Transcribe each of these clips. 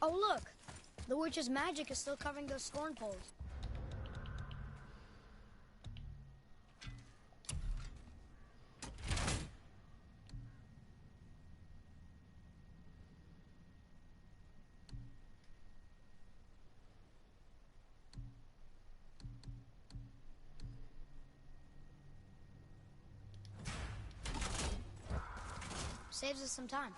Oh, look! The witch's magic is still covering those scorn poles. Saves us some time.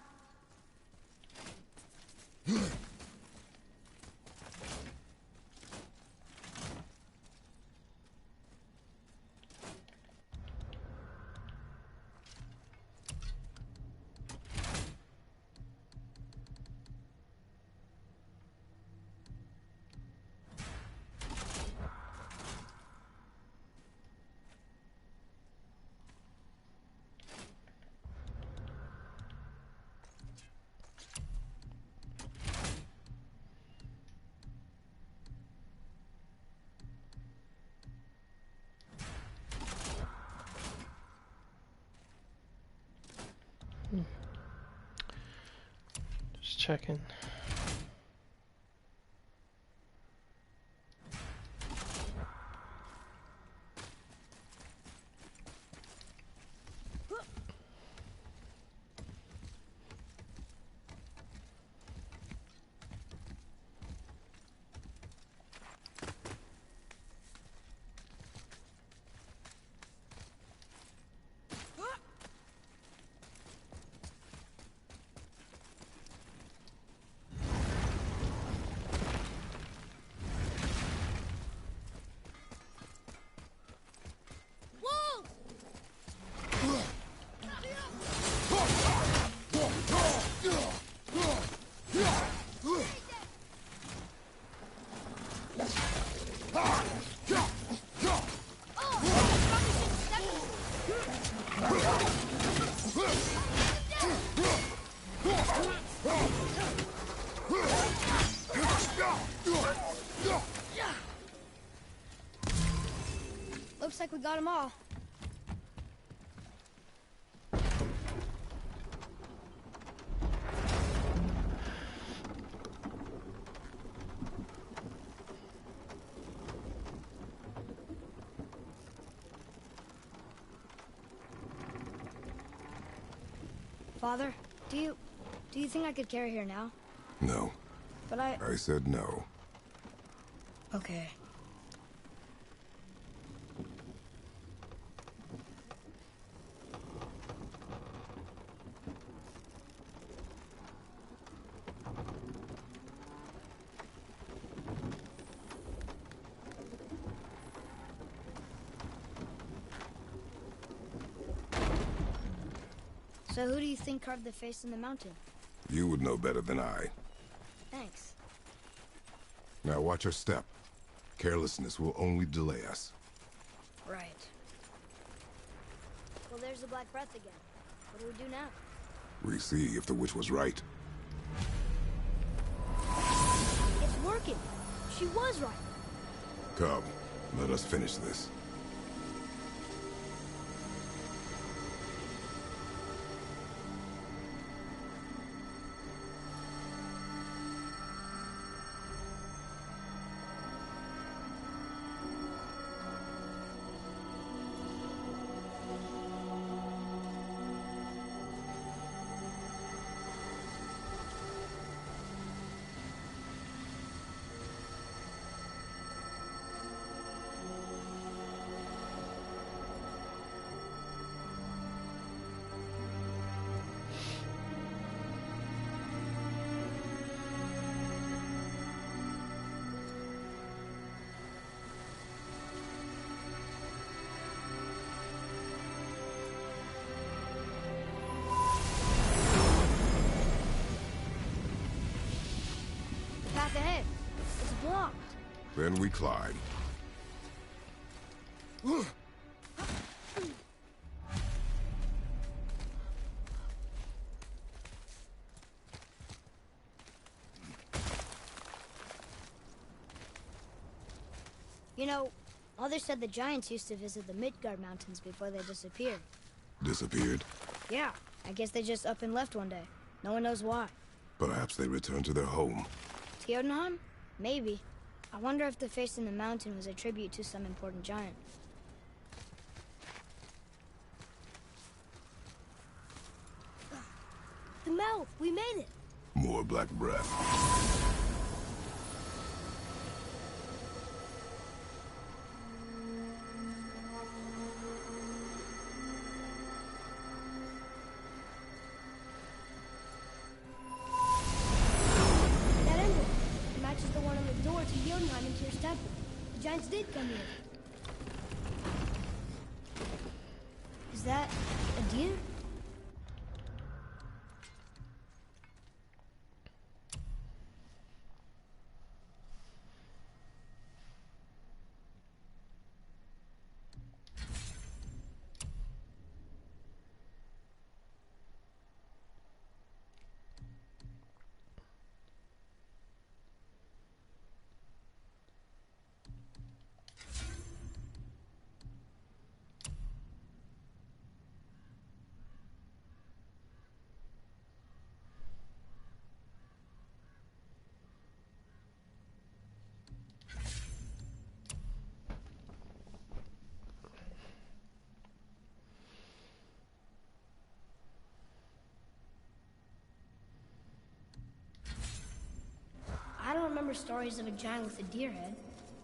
Just checking. Looks like we got them all. Father, do you think I could carry her now? No. But I said no. Okay. So who do you think carved the face in the mountain? You would know better than I. Thanks. Now watch your step. Carelessness will only delay us. Right. Well, there's the Black Breath again. What do we do now? We see if the witch was right. It's working. She was right. Come, let us finish this. Ahead. It's blocked. Then we climb. You know, Mother said the giants used to visit the Midgard Mountains before they disappeared. Disappeared? Yeah, I guess they just up and left one day. No one knows why. Perhaps they returned to their home. Jotunheim? Maybe. I wonder if the face in the mountain was a tribute to some important giant. The mouth! We made it! More black breath. That emblem! It matches the one on the door to Jotunheim and Tyr's temple. The giants did come here. Is that a deer? I don't remember stories of a giant with a deer head.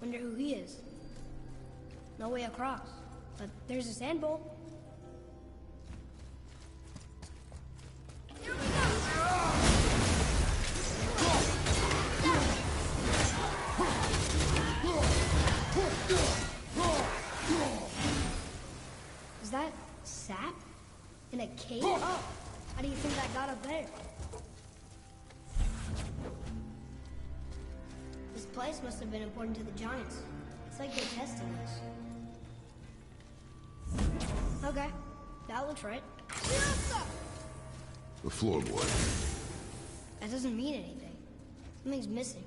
Wonder who he is. No way across. But there's a sand bowl. Here we go! Is that sap? In a cave? Oh! How do you think that got up there? This place must have been important to the giants. It's like they're testing us. Okay, that looks right. The floorboard. That doesn't mean anything. Something's missing.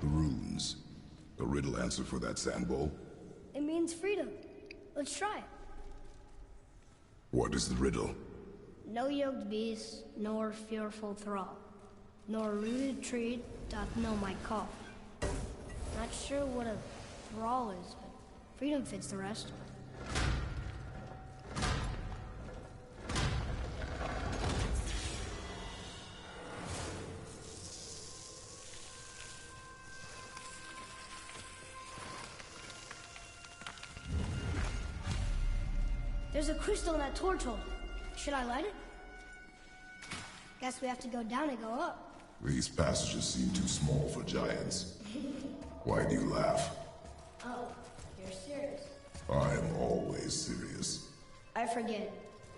The runes. A riddle answer for that sand bowl. It means freedom. Let's try it. What is the riddle? No yoked beast, nor fearful thrall, nor rooted tree doth know my call. Not sure what a thrall is, but freedom fits the rest. There's a crystal in that torch hole. Should I light it? Guess we have to go down and go up. These passages seem too small for giants. Why do you laugh? Oh, you're serious. I am always serious. I forget.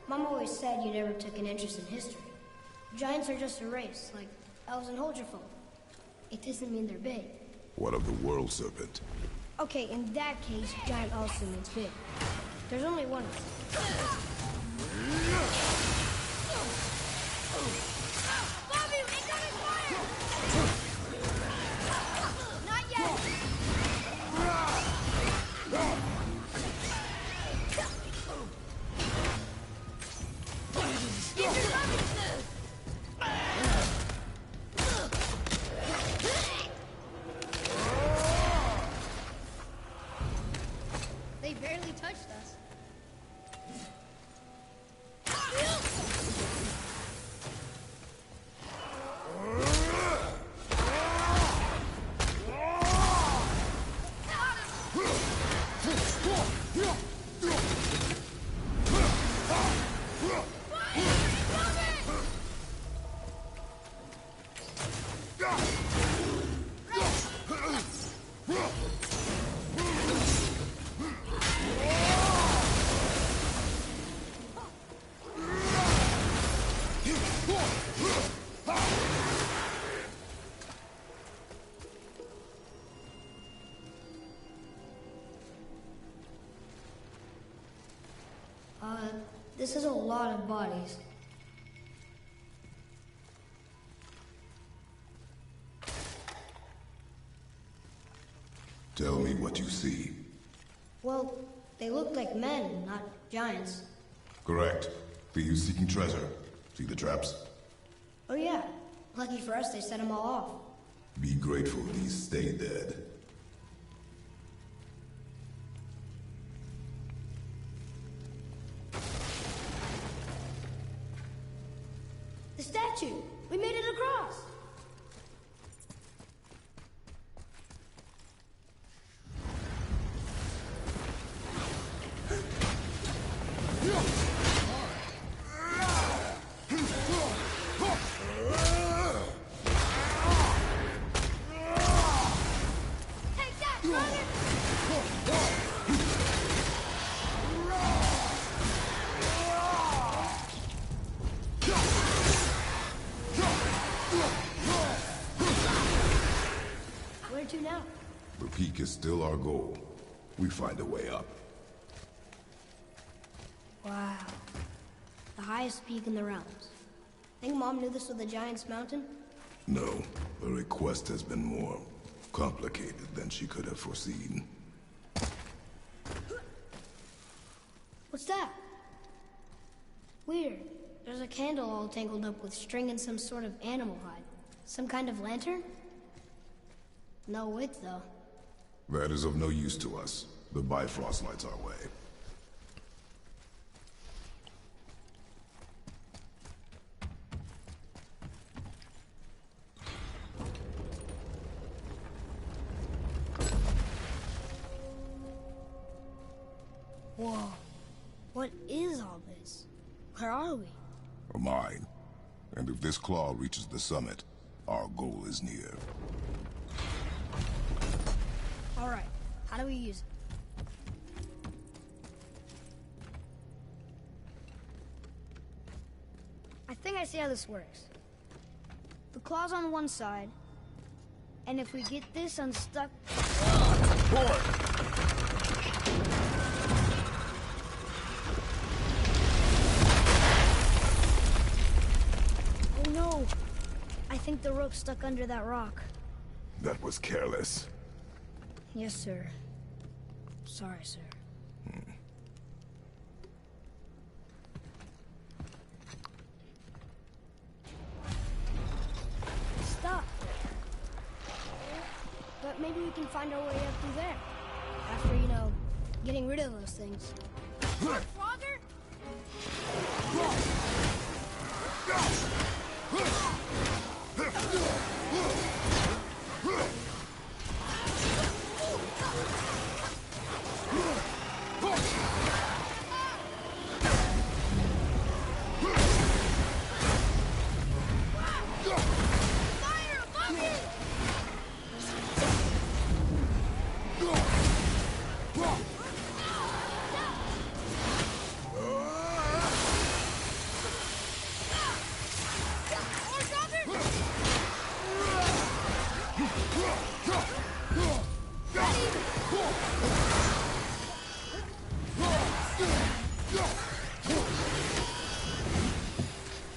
Mom always said you never took an interest in history. Giants are just a race, like elves and Holgerfolk. It doesn't mean they're big. What of the world serpent? Okay, in that case, giant also means big. There's only one. Bobby, incoming fire! Not yet! Get your rubbish! They barely touched us. This is a lot of bodies. Tell me what you see. Well, they look like men, not giants. Correct. Are you seeking treasure? See the traps? Oh yeah. Lucky for us, they set them all off. Be grateful these stay dead. The statue! We made it across! Where to now? The peak is still our goal. We find a way up. Wow. The highest peak in the realms. Think Mom knew this was the Giant's Mountain? No, the request has been more complicated than she could have foreseen. What's that? Weird. There's a candle all tangled up with string and some sort of animal hide. Some kind of lantern? No wick, though. That is of no use to us. The Bifrost lights our way. Whoa. What is all this? Where are we? A mine. And if this claw reaches the summit, our goal is near. Alright, how do we use it? I think I see how this works. The claw's on one side, and if we get this unstuck... Boy! Oh no! I think the rope's stuck under that rock. That was careless. Yes, sir. Sorry, sir. Stop! But maybe we can find our way up through there. After, you know, getting rid of those things. Frogger?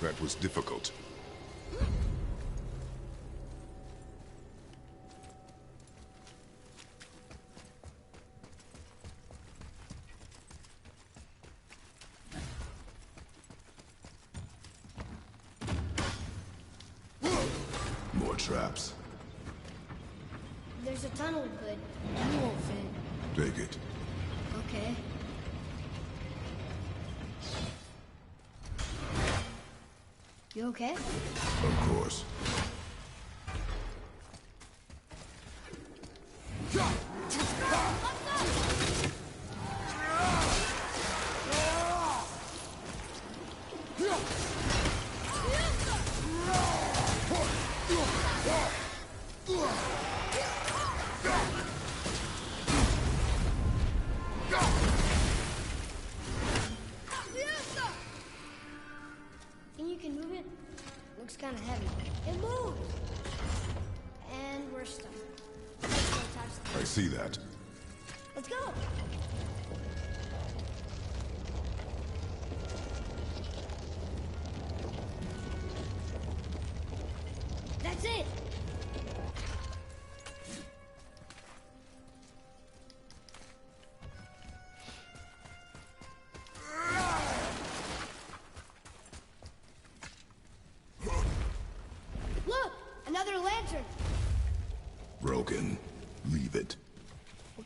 That was difficult. More traps. There's a tunnel, but you won't fit. Take it. Okay. You okay? Of course. Think you can move it? Looks kind of heavy. It moves! And we're stuck. Let's go touch I see that. Let's go! That's it!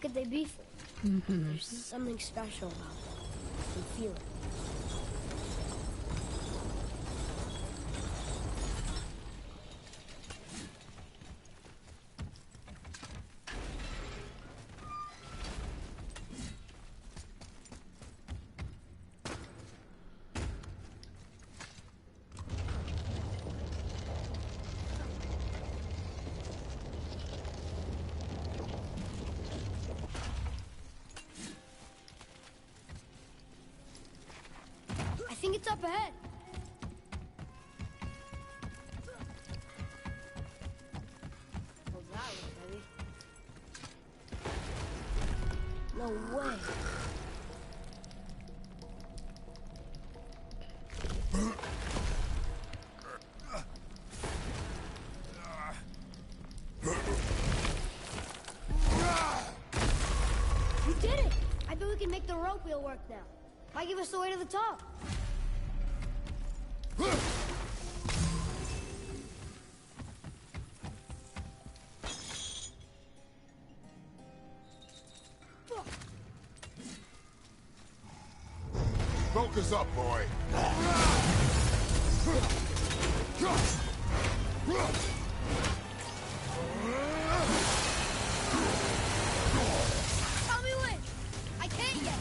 could they be for? There's something special about them. I can feel it. I think it's up ahead. Well, that was heavy. No way. You did it! I bet we can make the rope wheel work now. Might give us the way to the top. Focus up, boy. Tell me when! I can't yet!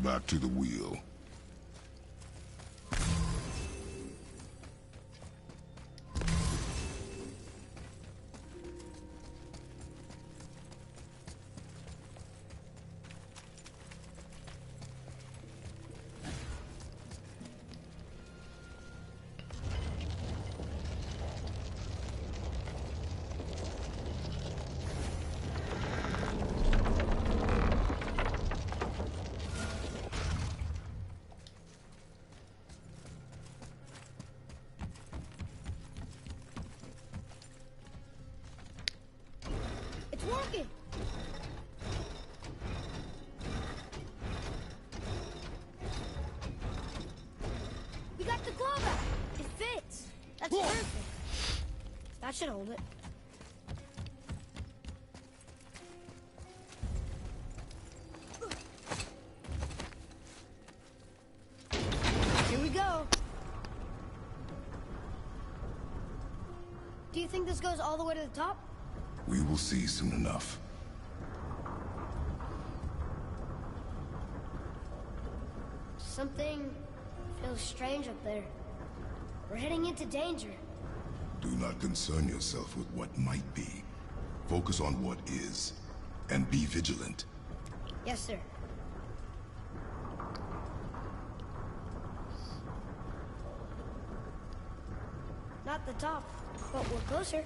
Back to the wheel. Working. We got the claw back. It fits. That's perfect. That should hold it. Here we go. Do you think this goes all the way to the top? We will see soon enough. Something feels strange up there. We're heading into danger. Do not concern yourself with what might be. Focus on what is, and be vigilant. Yes, sir. Not the top, but we're closer.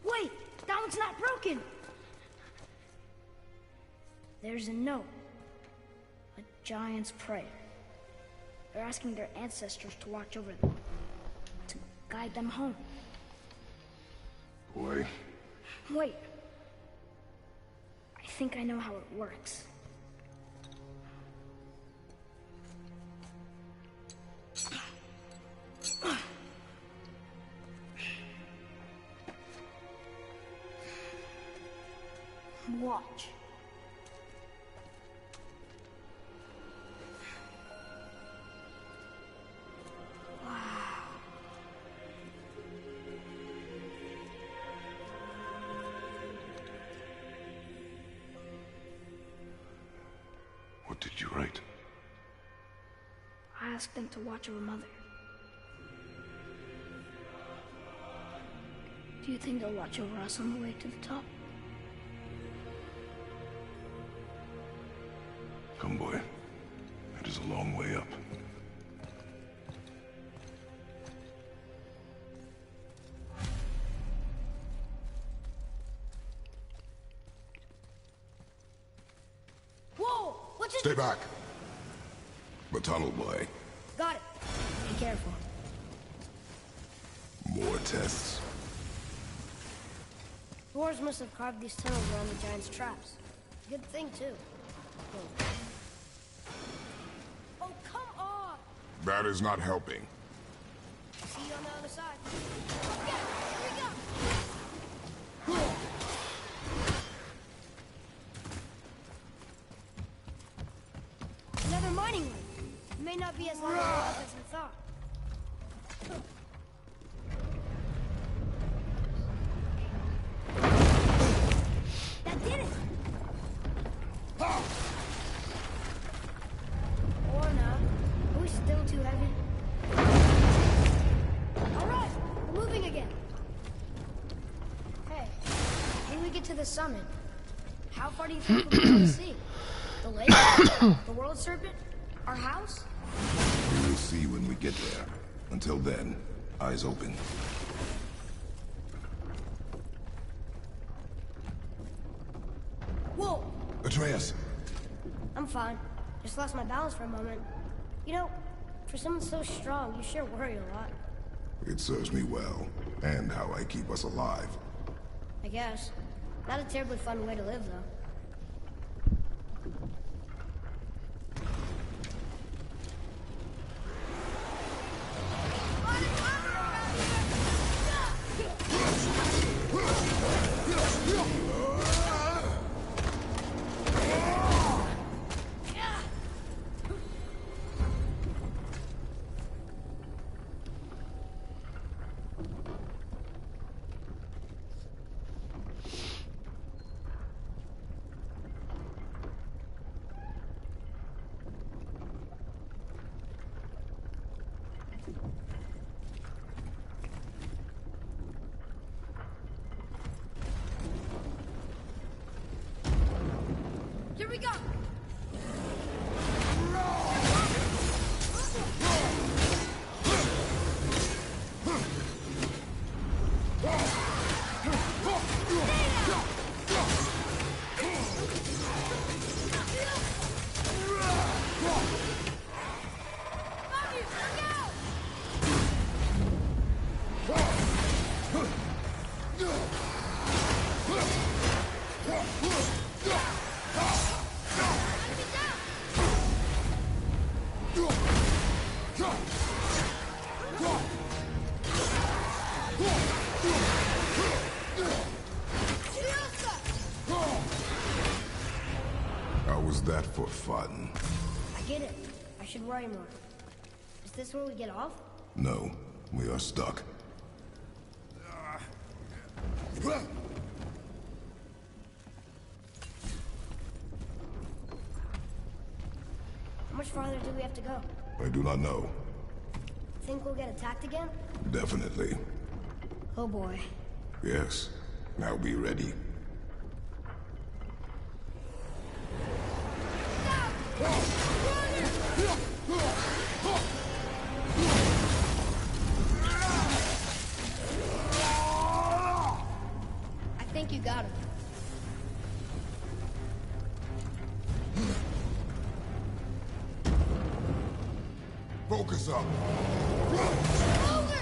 Wait! That one's not broken! There's a note. A giant's prayer. They're asking their ancestors to watch over them. To guide them home. Wait. I think I know how it works. Watch. What did you write? I asked them to watch over Mother. Do you think they'll watch over us on the way to the top? Come, boy. It is a long way up. Whoa! What's it? Stay back. The tunnel, boy. Got it. Be careful. More tests. Dwarves must have carved these tunnels around the giant's traps. Good thing, too. Oh, come on! That is not helping. See you on the other side. Yeah, here we go! Another mining ring. It may not be as long as we thought. That did it! Or not. Are we still too heavy? Alright, we're moving again. Hey, when we get to the summit, how far do you think we'll be able to see? The lake? The world serpent? Our house? We will see when we get there. Until then, eyes open. Whoa! Atreus! I'm fine. Just lost my balance for a moment. You know, for someone so strong, you sure worry a lot. It serves me well, and how I keep us alive. I guess. Not a terribly fun way to live, though. Here we go! How was that for fun? I get it. I should worry more. Is this where we get off? No, we are stuck. How much farther do we have to go? I do not know. Think we'll get attacked again? Definitely. Oh boy. Yes. Now be ready. I think you got him. Focus up. Over!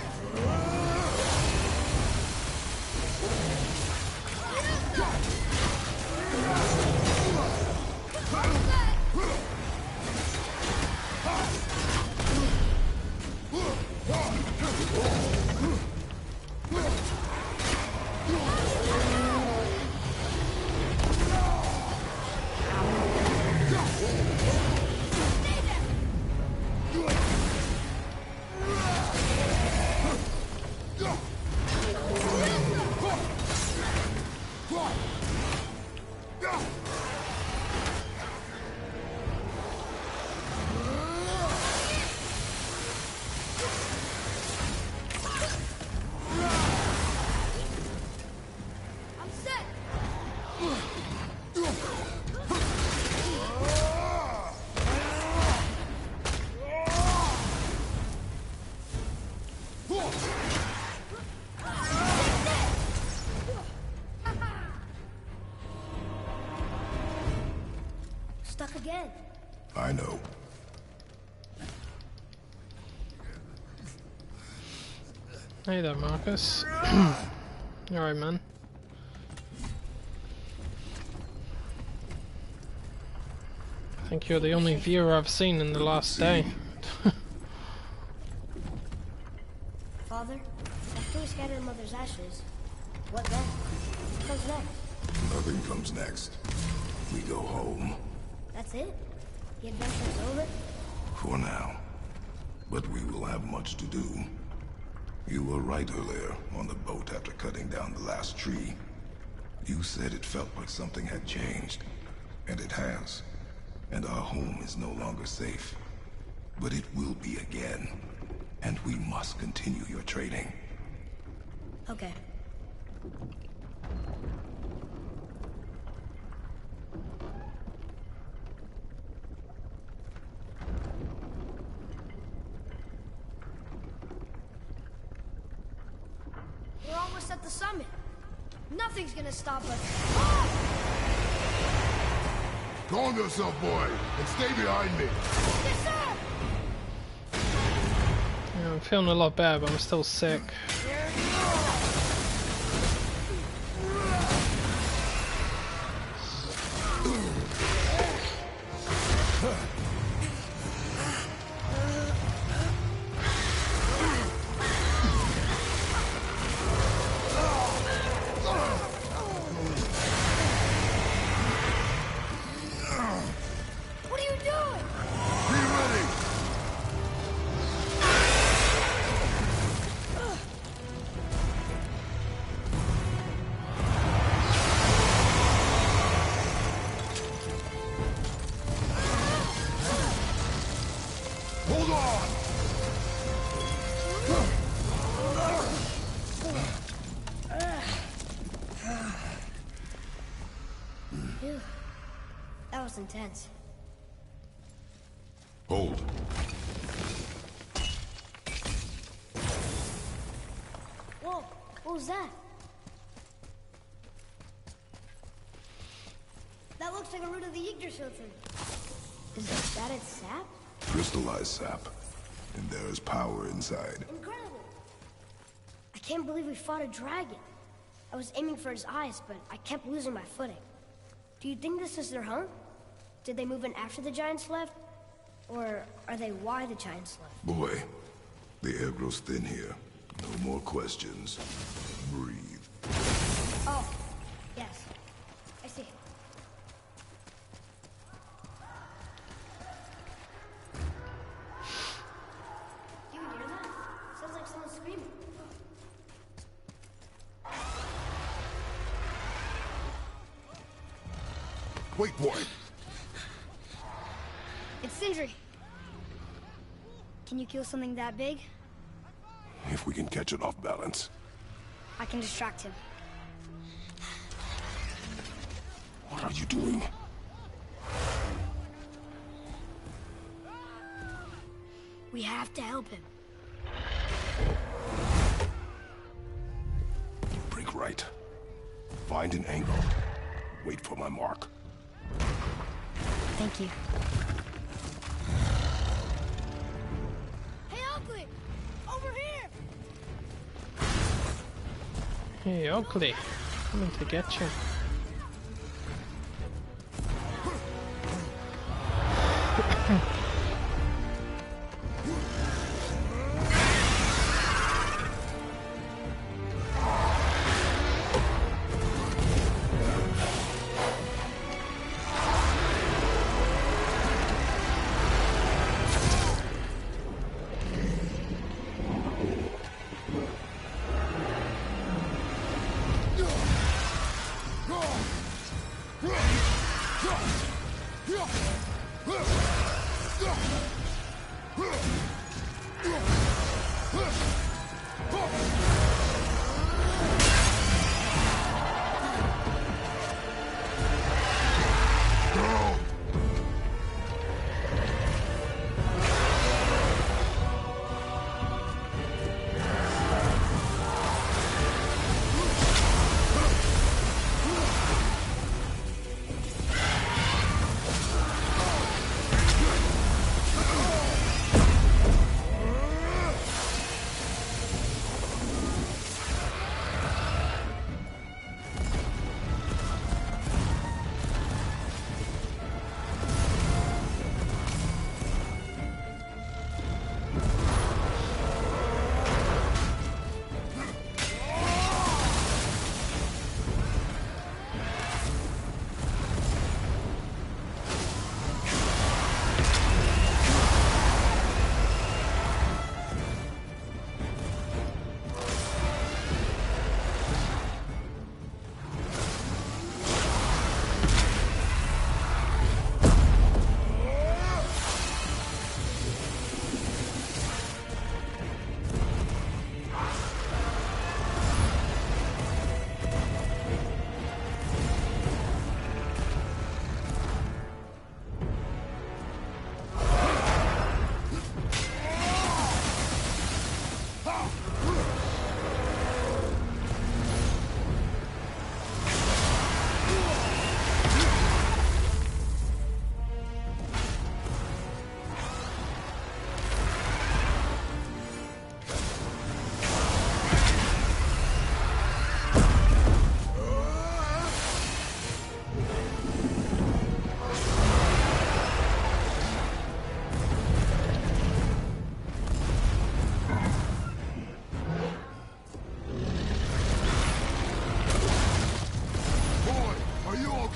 stuck again. I know. Hey there, Marcus. Alright, man. I think you're the only viewer I've seen in the last day. Father, after we scatter Mother's ashes, what then? What comes next? Nothing comes next. We go home. That's it? The adventure's over? For now. But we will have much to do. You were right earlier on the boat after cutting down the last tree. You said it felt like something had changed. And it has. And our home is no longer safe. But it will be again. And we must continue your training. Okay. We're almost at the summit. Nothing's gonna stop us. Calm yourself, boy, and stay behind me. Yes, sir! Yeah, I'm feeling a lot better, but I'm still sick. What are you doing? Be ready! Hold on! Phew. That was intense. Hold. Whoa, what was that? That looks like a root of the Yggdrasil tree. Is that its sap? Crystallized sap. And there is power inside. Incredible! I can't believe we fought a dragon. I was aiming for his eyes, but I kept losing my footing. Do you think this is their home? Did they move in after the giants left? Or are they why the giants left? Boy, the air grows thin here. No more questions. Breathe. Oh, yes. I see. Do you hear that? Sounds like someone screaming. Wait, boy. It's Sindri. Can you kill something that big? If we can catch it off balance. I can distract him. What are you doing? We have to help him. Break right. Find an angle. Wait for my mark. Thank you. Hey, Oakley! Over here! Hey, Oakley. Coming to get you.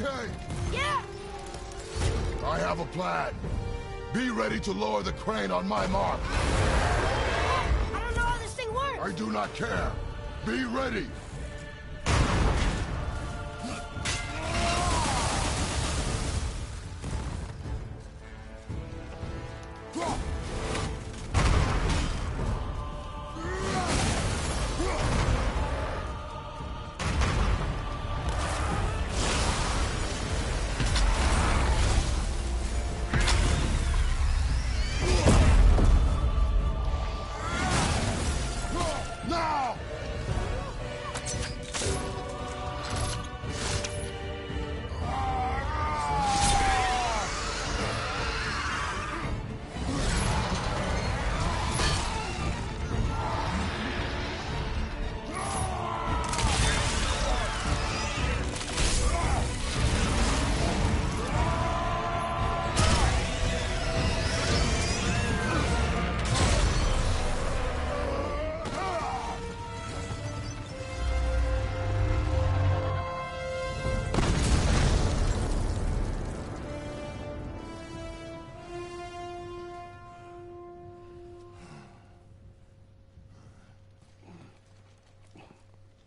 okay? Yeah! I have a plan. Be ready to lower the crane on my mark. I don't know how this thing works! I do not care. Be ready.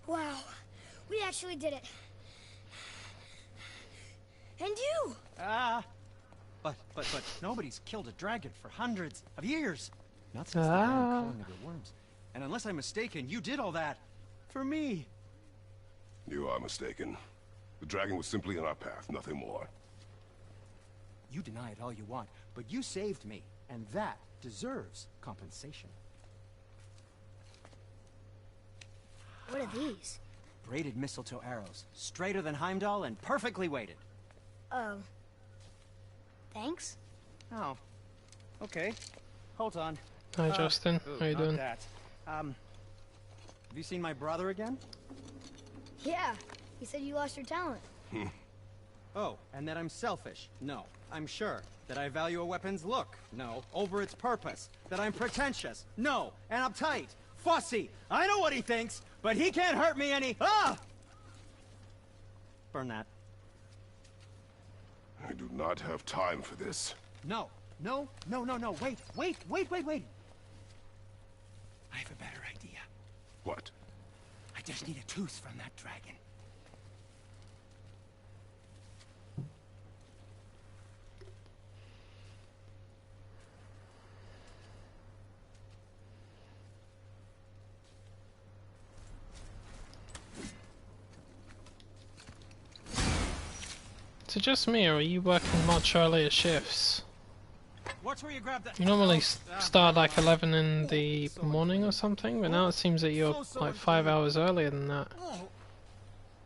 Wow, we actually did it. And you! But nobody's killed a dragon for hundreds of years. Not since the iron culling of your worms. And unless I'm mistaken, you did all that for me. You are mistaken. The dragon was simply in our path, nothing more. You deny it all you want, but you saved me, and that deserves compensation. What are these? Braided mistletoe arrows, straighter than Heimdall and perfectly weighted. Oh. Thanks? Oh. Okay. Hold on. Hi Justin, how you not doing? That. Have you seen my brother again? Yeah, he said you lost your talent. Oh, and that I'm selfish? No, I'm sure. That I value a weapon's look? No, over its purpose. That I'm pretentious? No, and uptight, fussy. I know what he thinks, but he can't hurt me any. Ah! Burn that. I do not have time for this. No. Wait. I have a better idea. What? I just need a tooth from that dragon. Is it just me, or are you working much earlier shifts? Watch where you grab that. You normally start like 11 in the morning or something, but now it seems that you're like 5 hours earlier than that.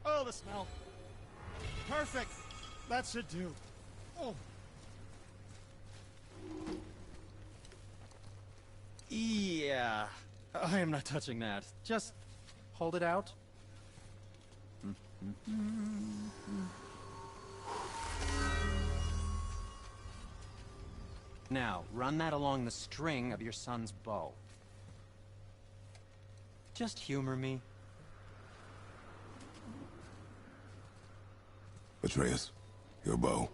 Oh, the smell. Perfect. That should do. Oh. Yeah. I am not touching that. Just hold it out. Now, run that along the string of your son's bow. Just humor me. Atreus, your bow.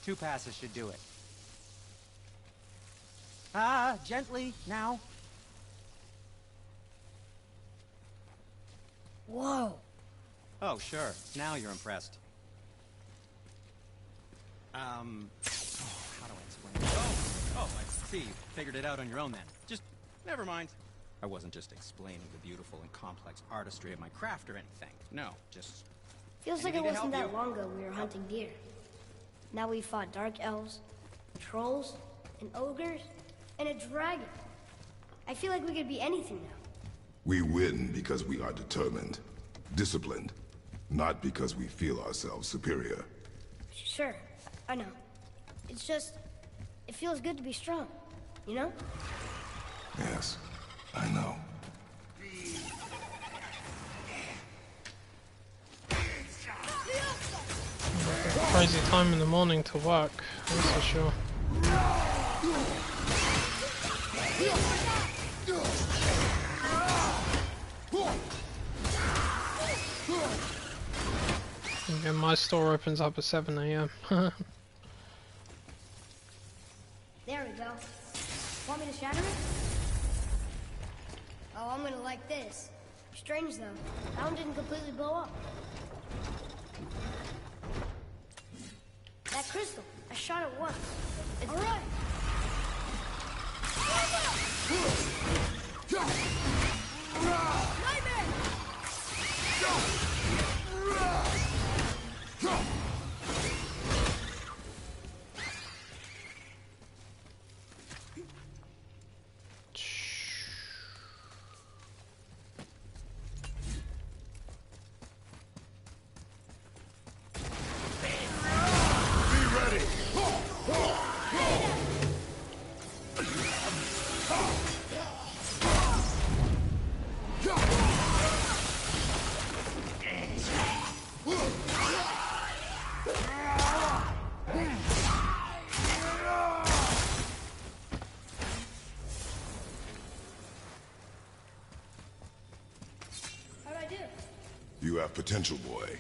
Two passes should do it. Gently, now. Whoa. Oh, sure. Now you're impressed. How do I explain it? Oh, I see. Figured it out on your own then. Just, never mind. I wasn't just explaining the beautiful and complex artistry of my craft or anything. No, just... Feels like it anything to wasn't help that long ago we were hunting deer. Now we fought dark elves, trolls, and ogres, and a dragon. I feel like we could be anything now. We win because we are determined, disciplined, not because we feel ourselves superior. Sure, I know. It's just, it feels good to be strong, you know? Yes, I know. Crazy time in the morning to work, that's for sure. Yeah, my store opens up at 7 AM. There we go. Want me to shatter it? Oh, I'm gonna like this. Strange though, that one didn't completely blow up. That crystal, I shot it once. It's all right. Nightmare! You have potential, boy.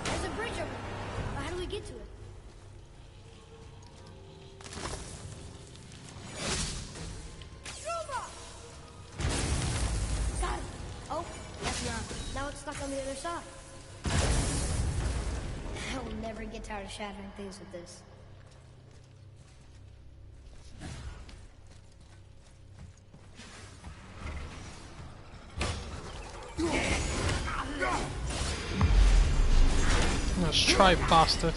There's a bridge over there. How do we get to it? Got it. Oh, that's not. Now it's stuck on the other side. I will never get tired of shattering things with this. Let's try, bastard.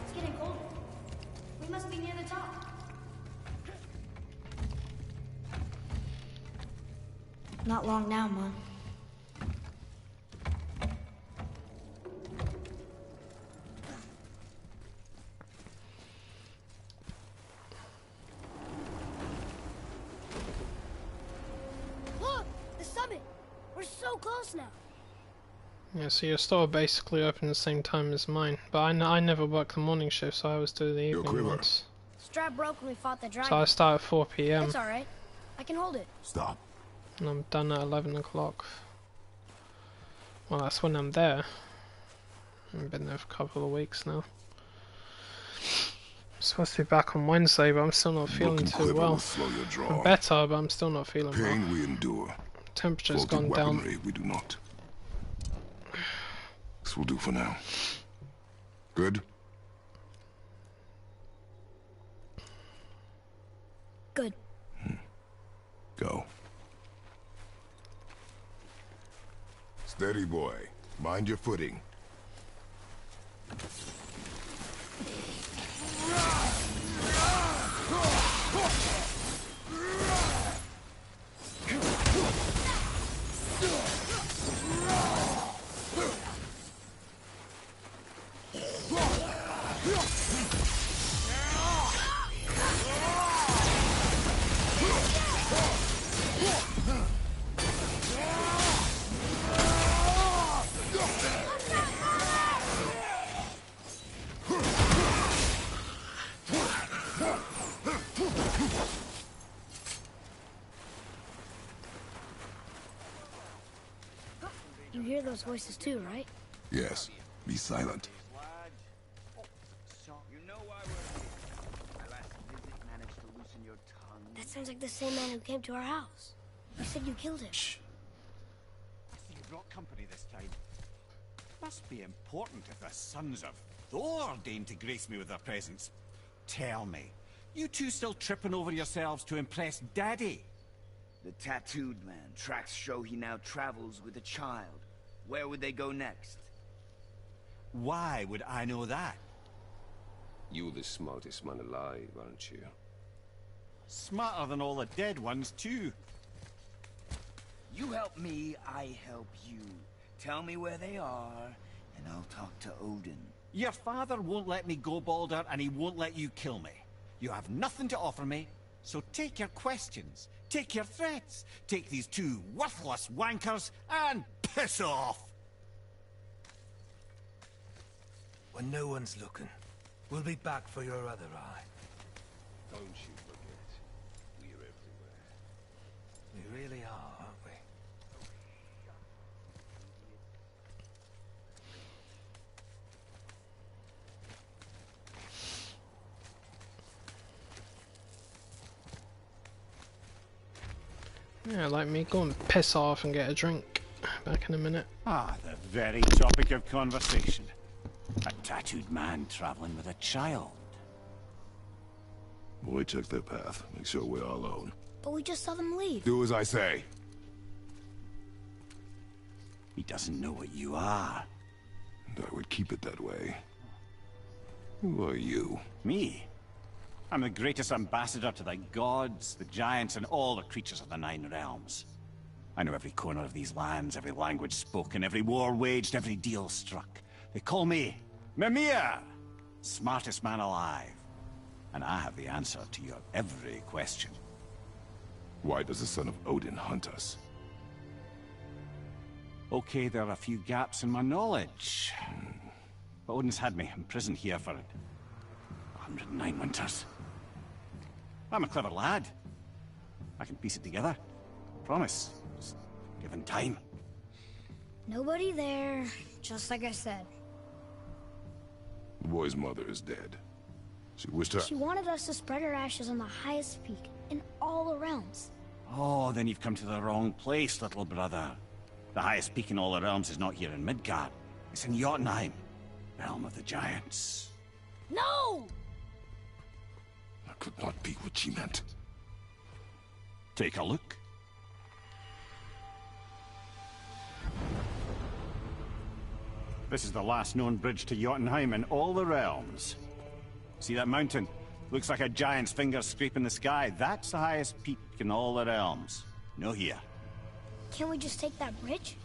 It's getting colder. We must be near the top. Not long now, Mom. Look! The summit! We're so close now. Yeah, so your store basically opened the same time as mine, but I never work the morning shift, so I always do the evening quiver. ones. Strap broke when we fought the dragon. So I start at 4 PM It's alright. I can hold it. Stop. and I'm done at 11 o'clock. Well, that's when I'm there. I've been there for a couple of weeks now. I'm supposed to be back on Wednesday, but I'm still not feeling Broken too quiver well. will slow your draw. I'm better, but I'm still not feeling well. Pain we endure. Temperature's Faulty gone down. weaponry we do not. This will do for now. Good? Good. Go. Steady, boy. Mind your footing. You hear those voices too, right? Yes. Be silent. You know why we're here. My last visit managed to loosen your tongue. That sounds like the same man who came to our house. You said you killed him. Shh. I see you brought company this time. Must be important if the sons of Thor deign to grace me with their presence. Tell me, you two still tripping over yourselves to impress Daddy? The tattooed man. Tracks show he now travels with a child. Where would they go next? Why would I know that? You're the smartest man alive, aren't you? Smarter than all the dead ones, too. You help me, I help you. Tell me where they are, and I'll talk to Odin. Your father won't let me go, Baldur, and he won't let you kill me. You have nothing to offer me, so take your questions, take your threats, take these two worthless wankers, and piss off! When no one's looking, we'll be back for your other eye. Don't you forget, we're everywhere. We really are, aren't we? Yeah, like me, go and piss off and get a drink. Back in a minute. Ah, the very topic of conversation. A tattooed man traveling with a child. Boy, check their path. Make sure we're all alone. But we just saw them leave. Do as I say. He doesn't know what you are. And I would keep it that way. Who are you? Me? I'm the greatest ambassador to the gods, the giants, and all the creatures of the Nine Realms. I know every corner of these lands, every language spoken, every war waged, every deal struck. They call me Mimir, smartest man alive. And I have the answer to your every question. Why does the son of Odin hunt us? Okay, there are a few gaps in my knowledge. But Odin's had me imprisoned here for 109 winters. I'm a clever lad. I can piece it together. Promise. Just given time. Nobody there, just like I said. The boy's mother is dead. She wished her... She wanted us to spread her ashes on the highest peak in all the realms. Oh, then you've come to the wrong place, little brother. The highest peak in all the realms is not here in Midgard. It's in Jotunheim, realm of the giants. No! That could not be what she meant. Take a look. This is the last known bridge to Jotunheim in all the realms. See that mountain? Looks like a giant's finger scraping the sky. That's the highest peak in all the realms. No here. Can't we just take that bridge?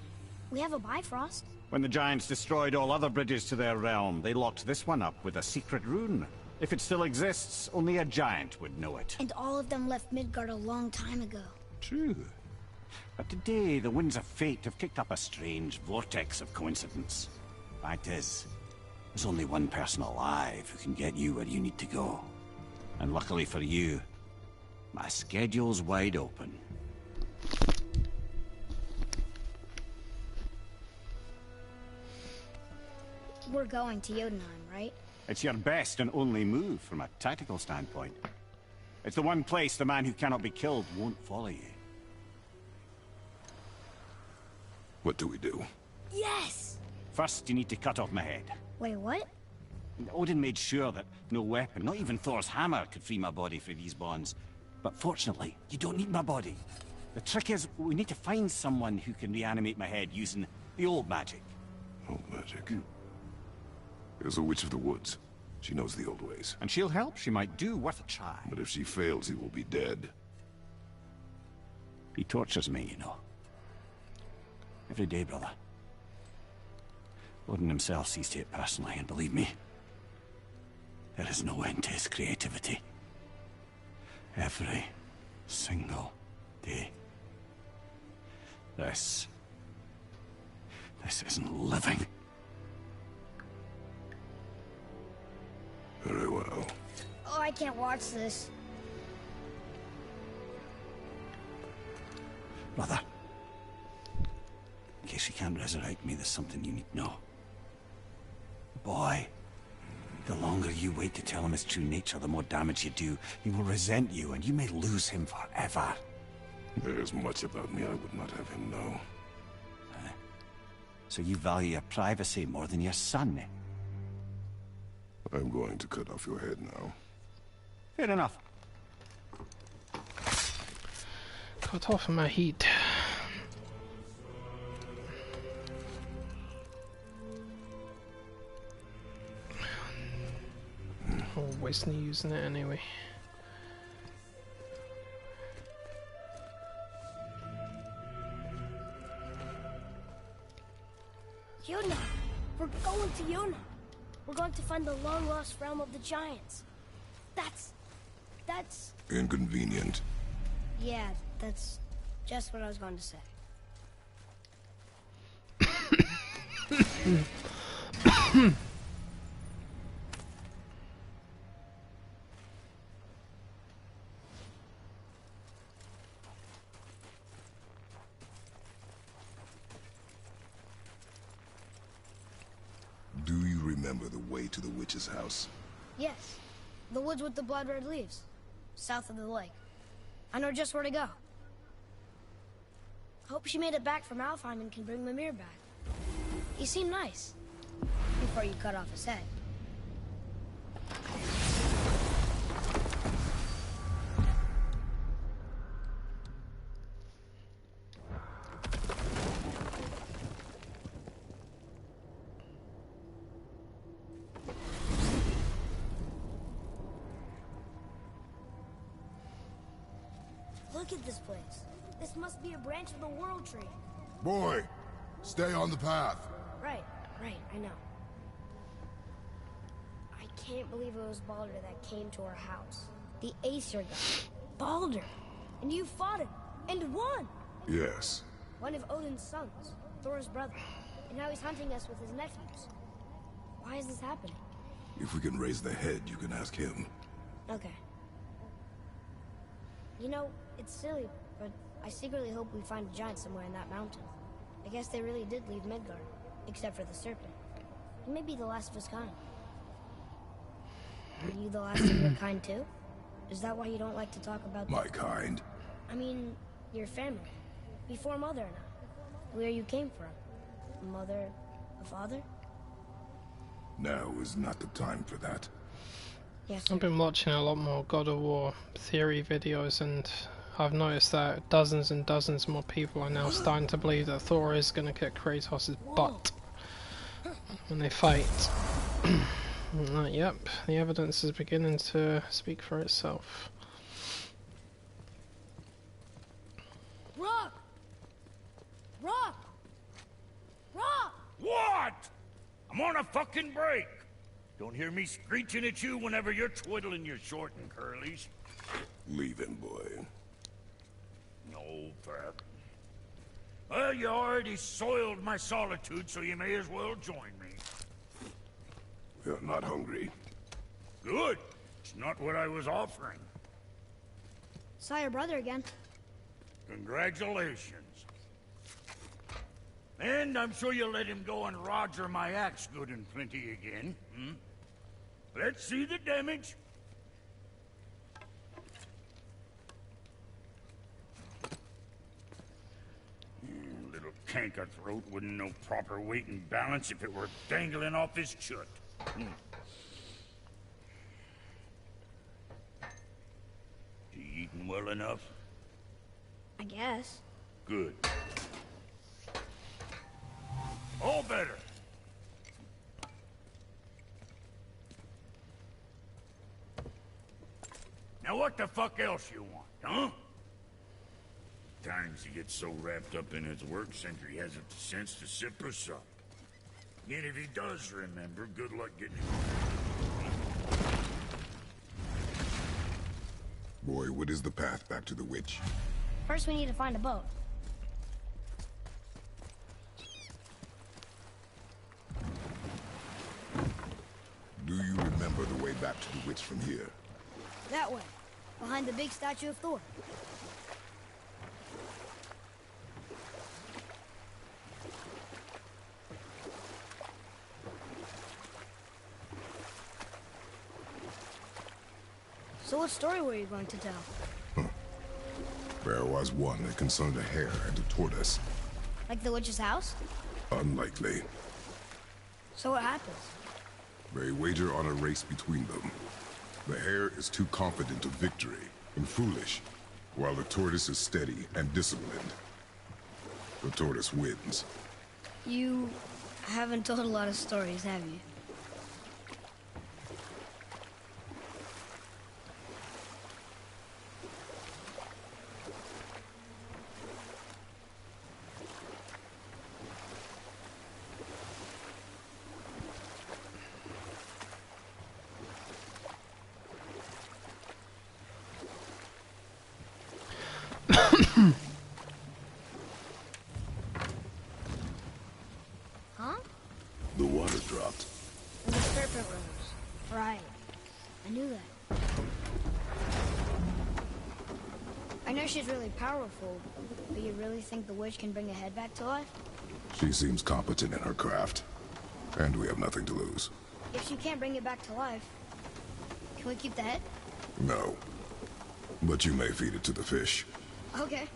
We have a Bifrost. When the giants destroyed all other bridges to their realm, they locked this one up with a secret rune. If it still exists, only a giant would know it. And all of them left Midgard a long time ago. True. But today, the winds of fate have kicked up a strange vortex of coincidence. Fact is, there's only one person alive who can get you where you need to go. And luckily for you, my schedule's wide open. We're going to Jotunheim, right? It's your best and only move from a tactical standpoint. It's the one place the man who cannot be killed won't follow you. What do we do? Yes! First, you need to cut off my head. Wait, what? Odin made sure that no weapon, not even Thor's hammer, could free my body from these bonds. But fortunately, you don't need my body. The trick is, we need to find someone who can reanimate my head using the old magic. Old magic? There's a witch of the woods. She knows the old ways. And she'll help. She might do worth a try. But if she fails, he will be dead. He tortures me, you know. Every day, brother. Odin himself sees to it personally, and believe me, there is no end to his creativity. Every single day. This isn't living. Very well. Oh, I can't watch this. Brother, in case you can't resurrect me, there's something you need to know. Boy, the longer you wait to tell him his true nature, the more damage you do. He will resent you, and you may lose him forever. There's much about me I would not have him know. So you value your privacy more than your son? I'm going to cut off your head now. Fair enough. Cut off my heat. Always using it anyway. going to Yona. We're going to find the long-lost realm of the giants. That's... Inconvenient. Yeah, that's just what I was going to say. Do you remember the way to the witch's house? Yes. The woods with the blood-red leaves. South of the lake. I know just where to go. Hope she made it back from Alfheim and can bring Mimir back. He seemed nice. Before you cut off his head. Look at this place. This must be a branch of the World Tree. Boy, stay on the path. Right, I know. I can't believe it was Baldur that came to our house. The Aesir guy. Baldur! And you fought him, and won! Yes. One of Odin's sons, Thor's brother. And now he's hunting us with his nephews. Why is this happening? If we can raise the head, you can ask him. Okay. You know, it's silly, but I secretly hope we find a giant somewhere in that mountain. I guess they really did leave Midgard, except for the serpent. He may be the last of his kind. Are you the last of your kind too? Is that why you don't like to talk about My kind? I mean, your family. Before Mother and I. Where you came from. A mother, a father? Now is not the time for that. Yes, sir. I've been watching a lot more God of War theory videos, and I've noticed that dozens and dozens more people are now starting to believe that Thor is going to kick Kratos' butt when they fight. Yep, the evidence is beginning to speak for itself. Rock! Rock! Rock! What? I'm on a fucking break. Don't hear me screeching at you whenever you're twiddling your short and curlies. Leave him, boy. No, Fab. Well, you already soiled my solitude, so you may as well join me. You're not hungry. Good. It's not what I was offering. Saw your brother again. Congratulations. And I'm sure you'll let him go and Roger my axe good and plenty again, hmm? Let's see the damage. Little canker throat wouldn't know proper weight and balance if it were dangling off his chut. You eating well enough? I guess. Good. All better. Now what the fuck else you want, huh? Times he gets so wrapped up in his work, Sentry hasn't the sense to sip or sup. And if he does remember, good luck getting him. Boy, what is the path back to the witch? First we need to find a boat. Do you remember the way back to the witch from here? That way. Behind the big statue of Thor. So what story were you going to tell? There was one that concerned a hare and a tortoise. Like the witch's house? Unlikely. So what happens? They wager on a race between them. The hare is too confident of victory and foolish, while the tortoise is steady and disciplined. The tortoise wins. You haven't told a lot of stories, have you? water dropped. And the serpent rose. Right. I knew that. I know she's really powerful, but you really think the witch can bring a head back to life? She seems competent in her craft. And we have nothing to lose. If she can't bring it back to life, can we keep the head? No. But you may feed it to the fish. Okay.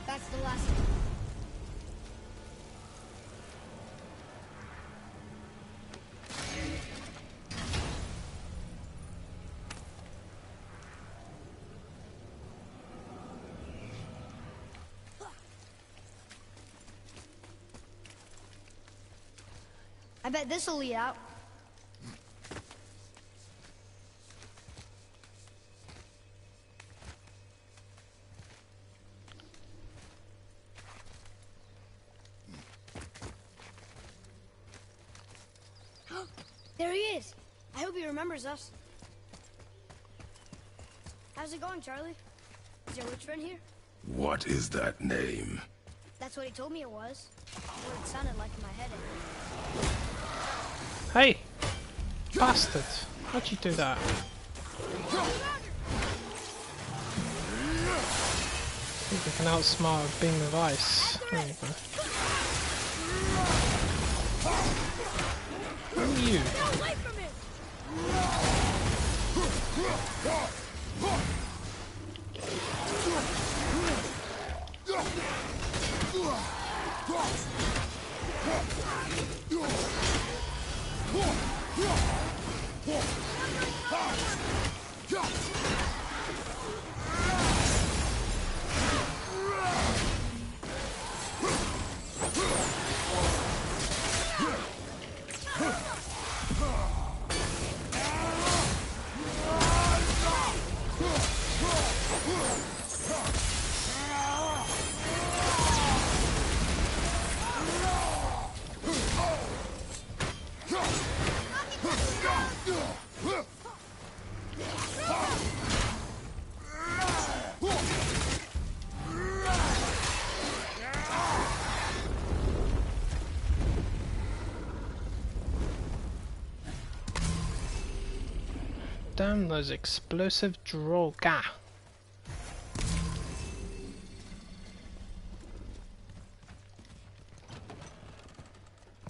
That's the last one. I bet this'll lead out. There he is. I hope he remembers us. How's it going, Charlie? Is your witch friend here? What is that name? That's what he told me it was. What it sounded like in my head. Hey! Bastard! How'd you do that? See if we can outsmart a beam of ice. There you go. Who are you? Away from him! Damn those explosive droga.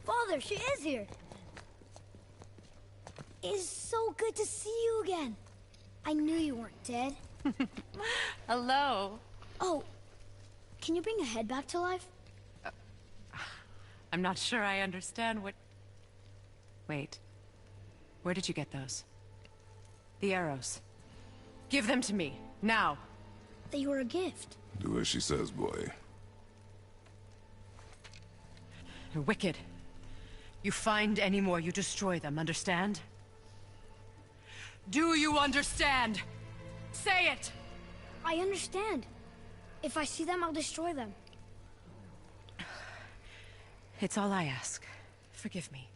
Father, she is here. It's so good to see you again. I knew you weren't dead. Hello. Oh, can you bring a head back to life? I'm not sure I understand what... Wait. Where did you get those? The arrows. Give them to me, now. They were a gift. Do as she says, boy. You're wicked. You find any more, you destroy them, understand? Do you understand? Say it! I understand. If I see them, I'll destroy them. It's all I ask. Forgive me.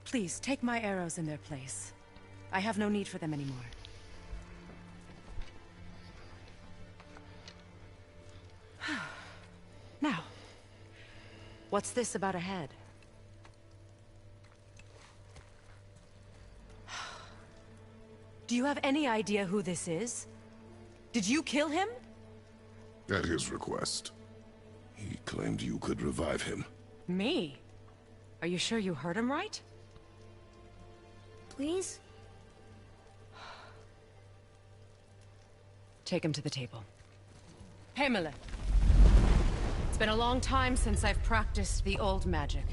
Please, take my arrows in their place. I have no need for them anymore. Now, what's this about a head? Do you have any idea who this is? Did you kill him? At his request. He claimed you could revive him. Me? Are you sure you heard him right? Please? Take him to the table. Pamela. It's been a long time since I've practiced the old magic.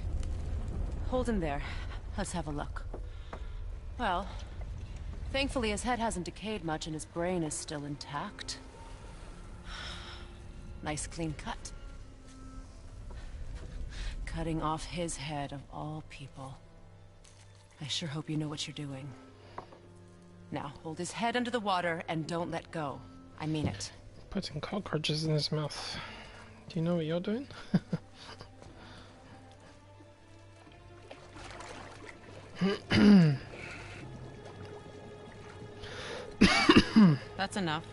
Hold him there. Let's have a look. Well, thankfully his head hasn't decayed much and his brain is still intact. Nice clean cut. Cutting off his head of all people. I sure hope you know what you're doing. Now, hold his head under the water and don't let go. I mean it. Putting cockroaches in his mouth. Do you know what you're doing? That's enough.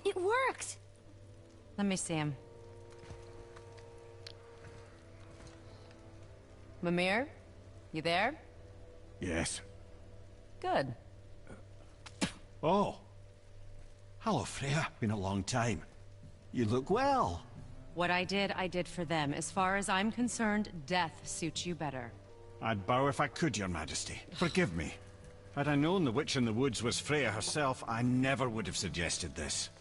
It worked! Let me see him. Mimir? You there? Yes. Good. Oh. Hello, Freya. Been a long time. You look well. What I did for them. As far as I'm concerned, death suits you better. I'd bow if I could, Your Majesty. Forgive me. Had I known the witch in the woods was Freya herself, I never would have suggested this.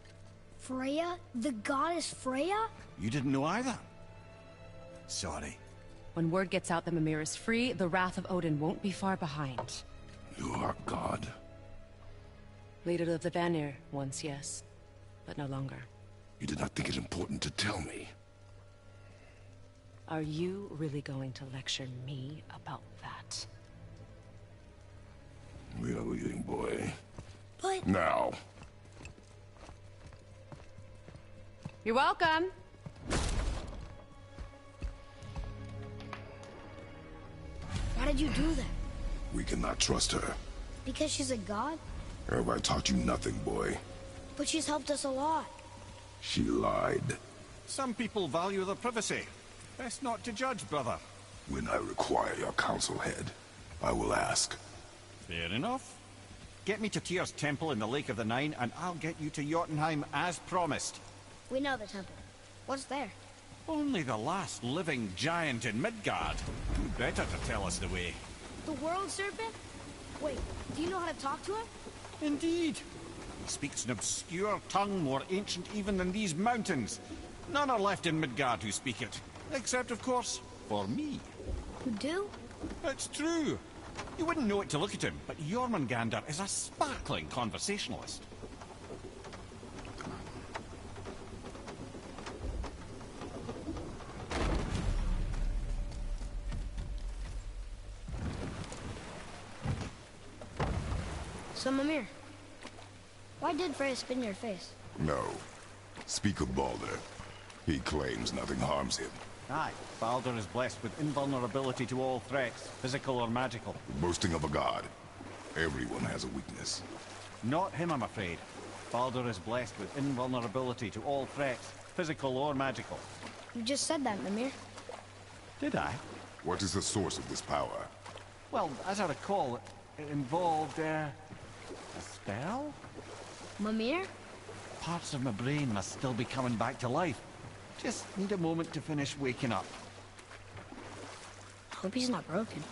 Freya? The goddess Freya? You didn't know either? Sorry. When word gets out that Mimir is free, the wrath of Odin won't be far behind. You are God. Leader of the Vanir, once yes, but no longer. You did not think it important to tell me. Are you really going to lecture me about that? We are leaving, boy. But... Now. You're welcome. Why did you do that? We cannot trust her. Because she's a god? Have I taught you nothing, boy? But she's helped us a lot. She lied. Some people value their privacy. Best not to judge, brother. When I require your council head, I will ask. Fair enough. Get me to Tyr's temple in the Lake of the Nine, and I'll get you to Jotunheim as promised. We know the temple. What's there? Only the last living giant in Midgard. Who better to tell us the way? The world serpent? Wait, do you know how to talk to him? Indeed. He speaks an obscure tongue more ancient even than these mountains. None are left in Midgard who speak it. Except, of course, for me. You do? It's true. You wouldn't know it to look at him, but Jormungandr is a sparkling conversationalist. So, Mimir, why did Freya spit in your face? No. Speak of Baldur. He claims nothing harms him. Aye, Baldur is blessed with invulnerability to all threats, physical or magical. Boasting of a god. Everyone has a weakness. Not him, I'm afraid. Baldur is blessed with invulnerability to all threats, physical or magical. You just said that, Mimir. Did I? What is the source of this power? Well, as I recall, it involved, a spell? Mimir? Parts of my brain must still be coming back to life. Just need a moment to finish waking up. Hope he's not broken.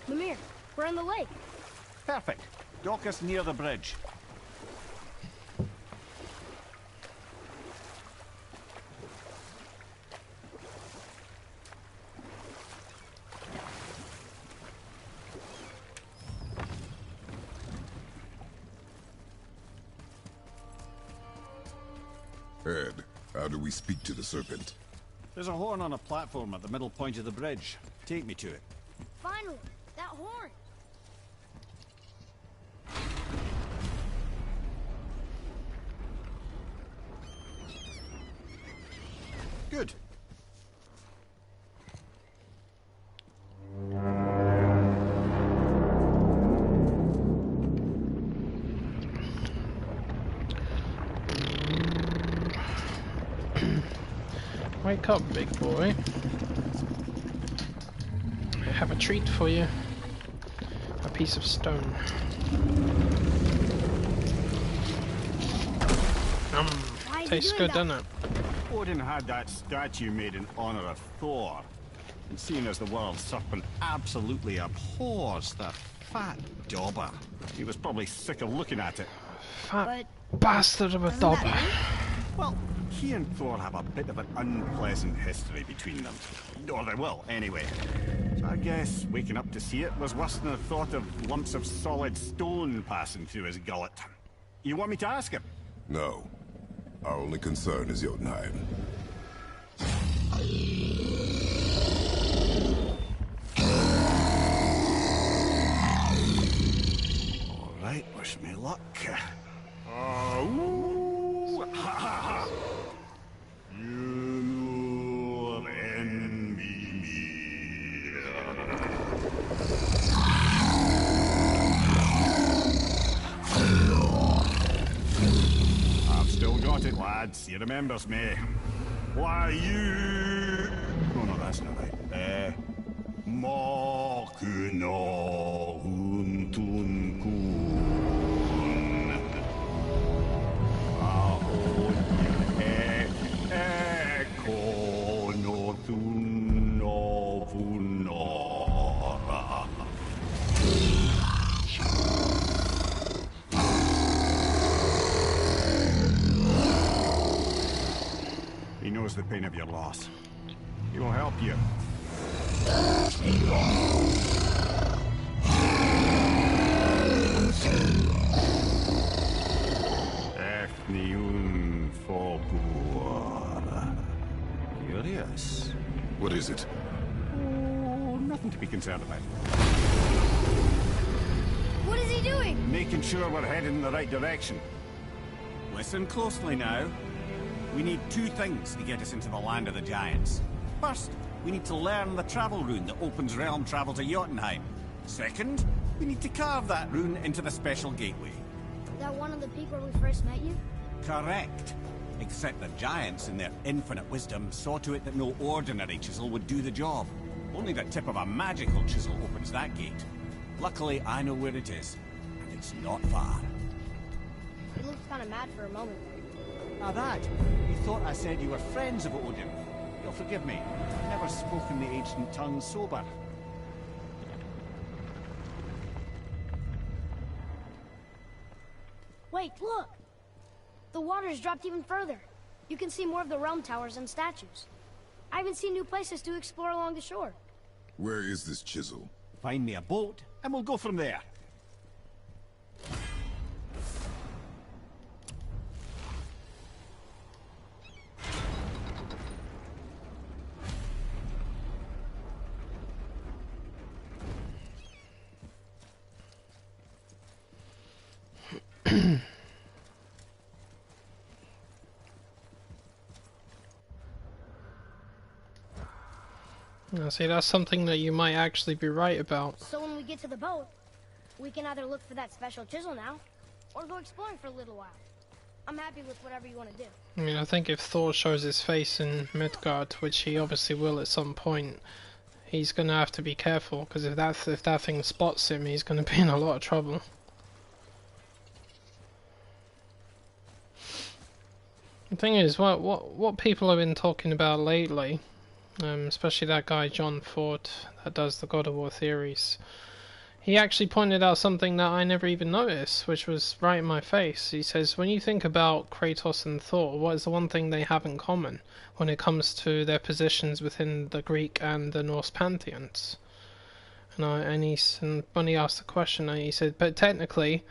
Mimir, we're on the lake. Perfect. Dock us near the bridge. Ed, how do we speak to the serpent? There's a horn on a platform at the middle point of the bridge. Take me to it. Finally, that horn. Good. Wake up, big boy. I have a treat for you. A piece of stone. Tastes good, doesn't it? Odin had that statue made in honor of Thor. And seeing as the world serpent absolutely abhors the fat dauber, he was probably sick of looking at it. Fat bastard of a dauber. Well, he and Thor have a bit of an unpleasant history between them. Or they will, anyway. So I guess waking up to see it was worse than the thought of lumps of solid stone passing through his gullet. You want me to ask him? No. Our only concern is Jotunheim. Alright, wish me luck. Ooh, ha ha ha! You envy me. I've still got it, lads. He remembers me. Why you... Oh no, that's not right. Mokuno Huntun Kun. Eko no Thuno Vunora. He knows the pain of your loss. He will help you. Efniun Fogur. Curious. What is it? Oh, nothing to be concerned about. What is he doing? Making sure we're headed in the right direction. Listen closely now. We need two things to get us into the land of the giants. First, we need to learn the travel rune that opens realm travel to Jotunheim. Second, we need to carve that rune into the special gateway. Is that one of the peak where we first met you? Correct. Except the giants, in their infinite wisdom, saw to it that no ordinary chisel would do the job. Only the tip of a magical chisel opens that gate. Luckily, I know where it is, and it's not far. He looked kind of mad for a moment. Now that, you thought I said you were friends of Odin. You'll forgive me. I've never spoken the ancient tongue sober. Wait, look! The water's dropped even further. You can see more of the realm towers and statues. I even see new places to explore along the shore. Where is this chisel? Find me a boat, and we'll go from there. Now, see, that's something that you might actually be right about. So when we get to the boat, we can either look for that special chisel now, or go exploring for a little while. I'm happy with whatever you want to do. I mean, I think if Thor shows his face in Midgard, which he obviously will at some point, he's gonna have to be careful, because if that thing spots him, he's gonna be in a lot of trouble. The thing is, what people have been talking about lately, especially that guy John Ford that does the God of War theories, he actually pointed out something that I never even noticed, which was right in my face. He says, when you think about Kratos and Thor, what is the one thing they have in common when it comes to their positions within the Greek and the Norse pantheons? And when he asked the question, he said, but technically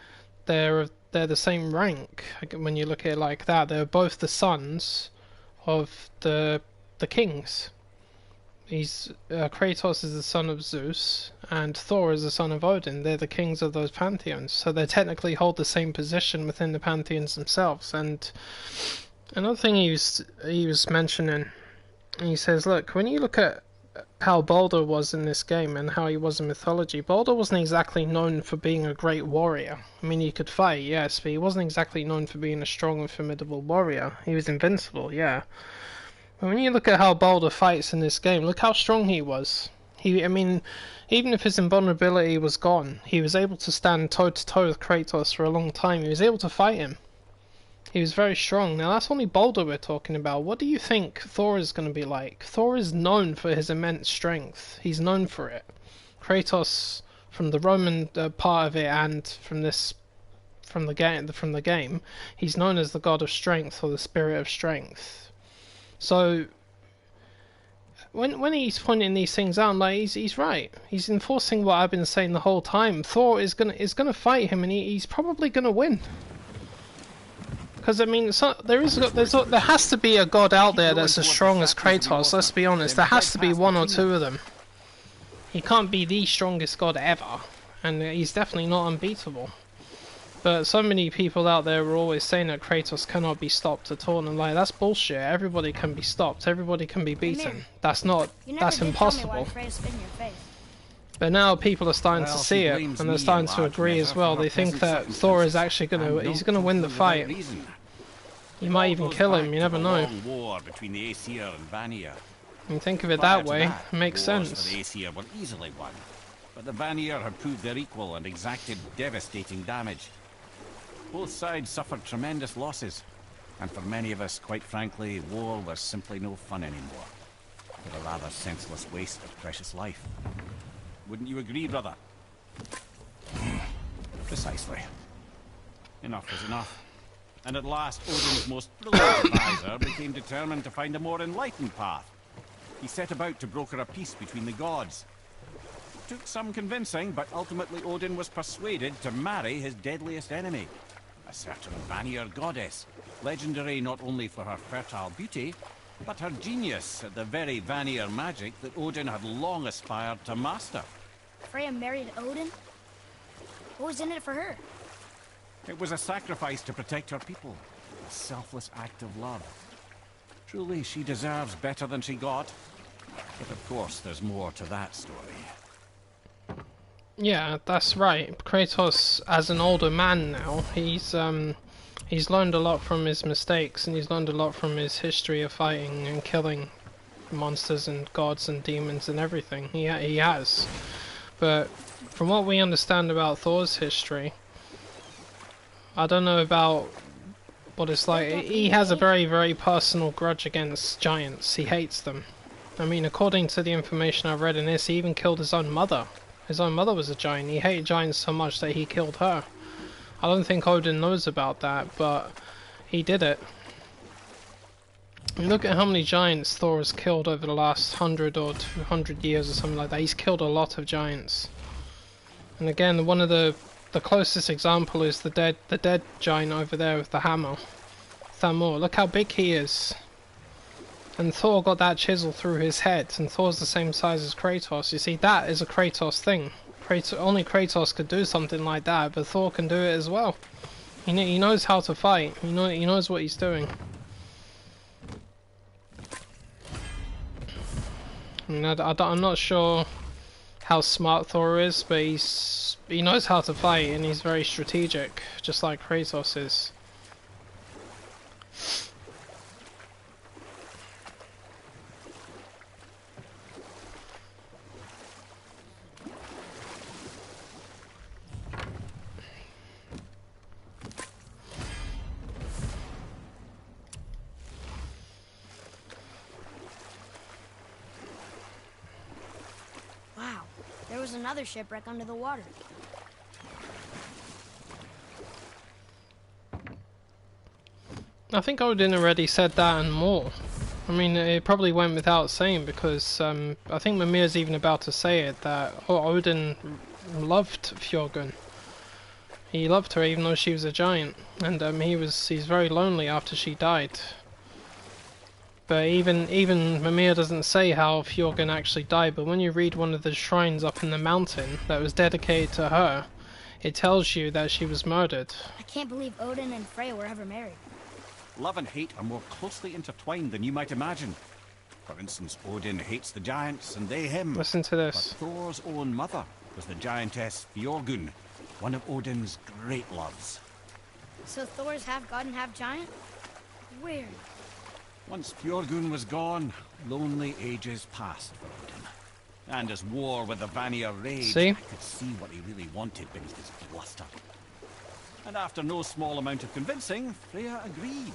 they're the same rank. When you look at it like that, they're both the sons of the kings. Kratos is the son of Zeus, and Thor is the son of Odin. They're the kings of those pantheons, so they technically hold the same position within the pantheons themselves. And another thing he was mentioning, he says, look, when you look at how Baldur was in this game and how he was in mythology, Baldur wasn't exactly known for being a great warrior. I mean, he could fight, yes, but he wasn't exactly known for being a strong and formidable warrior. He was invincible, yeah. When you look at how Baldur fights in this game, look how strong he was. I mean, even if his invulnerability was gone, he was able to stand toe-to-toe with Kratos for a long time. He was able to fight him. He was very strong. Now, that's only Baldur we're talking about. What do you think Thor is going to be like? Thor is known for his immense strength. He's known for it. Kratos, from the Roman part of it and from this from the game, he's known as the god of strength or the spirit of strength. So when he's pointing these things out, like he's right. He's enforcing what I've been saying the whole time. Thor is gonna fight him, and he's probably gonna win. Because I mean, there has to be a god out there that's as strong as Kratos. Let's be honest. There has to be one or two of them. He can't be the strongest god ever, and he's definitely not unbeatable. But so many people out there were always saying that Kratos cannot be stopped at all, and I'm like, that's bullshit. Everybody can be stopped. Everybody can be beaten. That's impossible. But now people are starting to see it, and they're starting to agree as well. They think that Thor is actually he's gonna win the fight. You might even kill him, you never know. War between the Aesir and Vanir. You think of it that way, it makes sense. The Aesir were easily won, but the Vanir had proved their equal and exacted devastating damage. Both sides suffered tremendous losses, and for many of us, quite frankly, war was simply no fun anymore. But a rather senseless waste of precious life. Wouldn't you agree, brother? Precisely. Enough was enough. And at last, Odin's most brilliant advisor became determined to find a more enlightened path. He set about to broker a peace between the gods. It took some convincing, but ultimately Odin was persuaded to marry his deadliest enemy, a certain Vanir goddess, legendary not only for her fertile beauty, but her genius at the very Vanir magic that Odin had long aspired to master. Freya married Odin? What was in it for her? It was a sacrifice to protect her people, a selfless act of love. Truly, she deserves better than she got. But of course, there's more to that story. Yeah, that's right. Kratos, as an older man now, he's learned a lot from his mistakes, and he's learned a lot from his history of fighting and killing monsters and gods and demons and everything. He has. But from what we understand about Thor's history, I don't know about what it's like. He has a very, very personal grudge against giants. He hates them. I mean, according to the information I've read in this, he even killed his own mother. His own mother was a giant. He hated giants so much that he killed her. I don't think Odin knows about that, but he did it. You look at how many giants Thor has killed over the last 100 or 200 years or something like that. He's killed a lot of giants. And again, one of the closest example is the dead giant over there with the hammer. Thamur. Look how big he is. And Thor got that chisel through his head, and Thor's the same size as Kratos. You see, that is a Kratos thing. Only Kratos could do something like that, but Thor can do it as well. He knows how to fight. He knows what he's doing. I mean, I'm not sure how smart Thor is, but he knows how to fight, and he's very strategic, just like Kratos is. There was another shipwreck under the water. I think Odin already said that and more. I mean, it probably went without saying, because I think Mimir's even about to say it, that Odin loved Fjorgun. He loved her even though she was a giant, and he's very lonely after she died. But even Mimir doesn't say how Fjorgun actually died, but when you read one of the shrines up in the mountain that was dedicated to her, it tells you that she was murdered. I can't believe Odin and Freya were ever married. Love and hate are more closely intertwined than you might imagine. For instance, Odin hates the giants and they him. Listen to this. But Thor's own mother was the giantess Fjorgun, one of Odin's great loves. So Thor's half god and half giant? Weird. Once Fjorgun was gone, lonely ages passed for Odin. And as war with the Vanir raged, I could see what he really wanted beneath his bluster. And after no small amount of convincing, Freya agreed.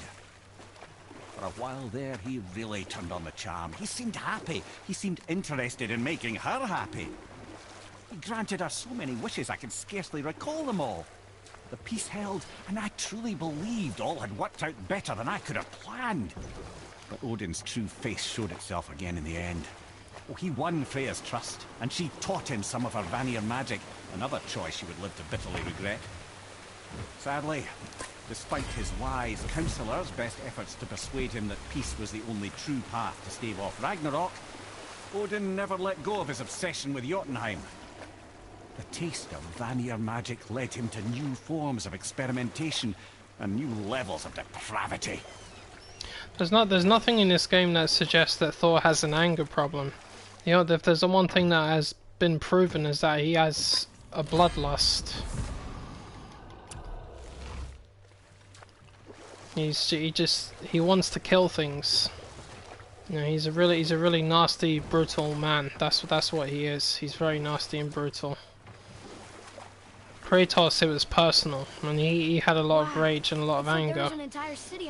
For a while there, he really turned on the charm. He seemed happy. He seemed interested in making her happy. He granted her so many wishes I can scarcely recall them all. The peace held, and I truly believed all had worked out better than I could have planned. But Odin's true face showed itself again in the end. Oh, he won Freya's trust, and she taught him some of her Vanir magic, another choice she would live to bitterly regret. Sadly, despite his wise counselors' best efforts to persuade him that peace was the only true path to stave off Ragnarok, Odin never let go of his obsession with Jotunheim. The taste of Vanir magic led him to new forms of experimentation and new levels of depravity. There's nothing in this game that suggests that Thor has an anger problem. You know, if there's the one thing that has been proven is that he has a bloodlust. He wants to kill things. You know, he's a really nasty, brutal man. That's what he is. He's very nasty and brutal. Kratos, it was personal, and he had a lot of rage and a lot of anger.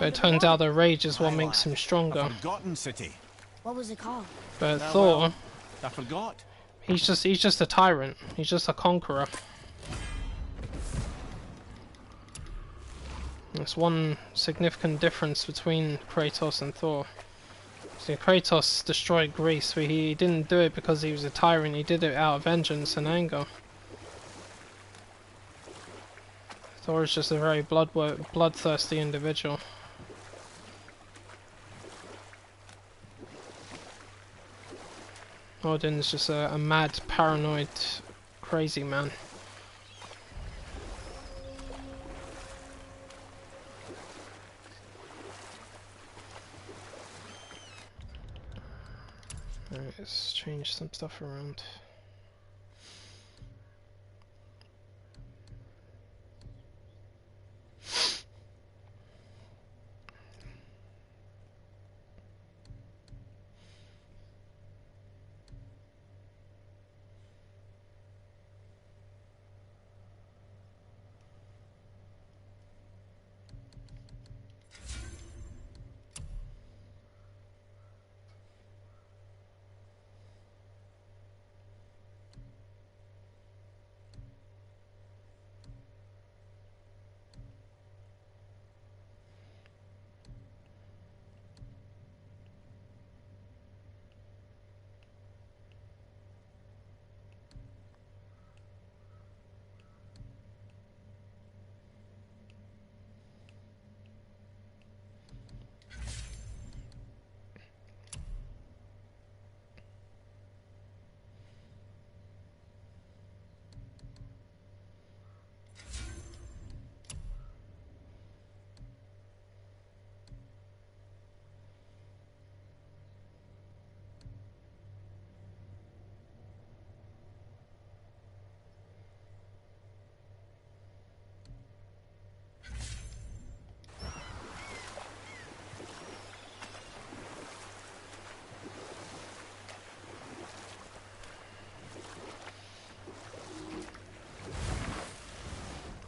But it turns out the rage is what makes him stronger. A forgotten city. What was it called? But Thor, I forgot. he's just a tyrant. He's just a conqueror. There's one significant difference between Kratos and Thor. See, Kratos destroyed Greece, but he didn't do it because he was a tyrant. He did it out of vengeance and anger. Thor is just a very bloodthirsty individual. Odin is just a mad, paranoid, crazy man. Alright, let's change some stuff around.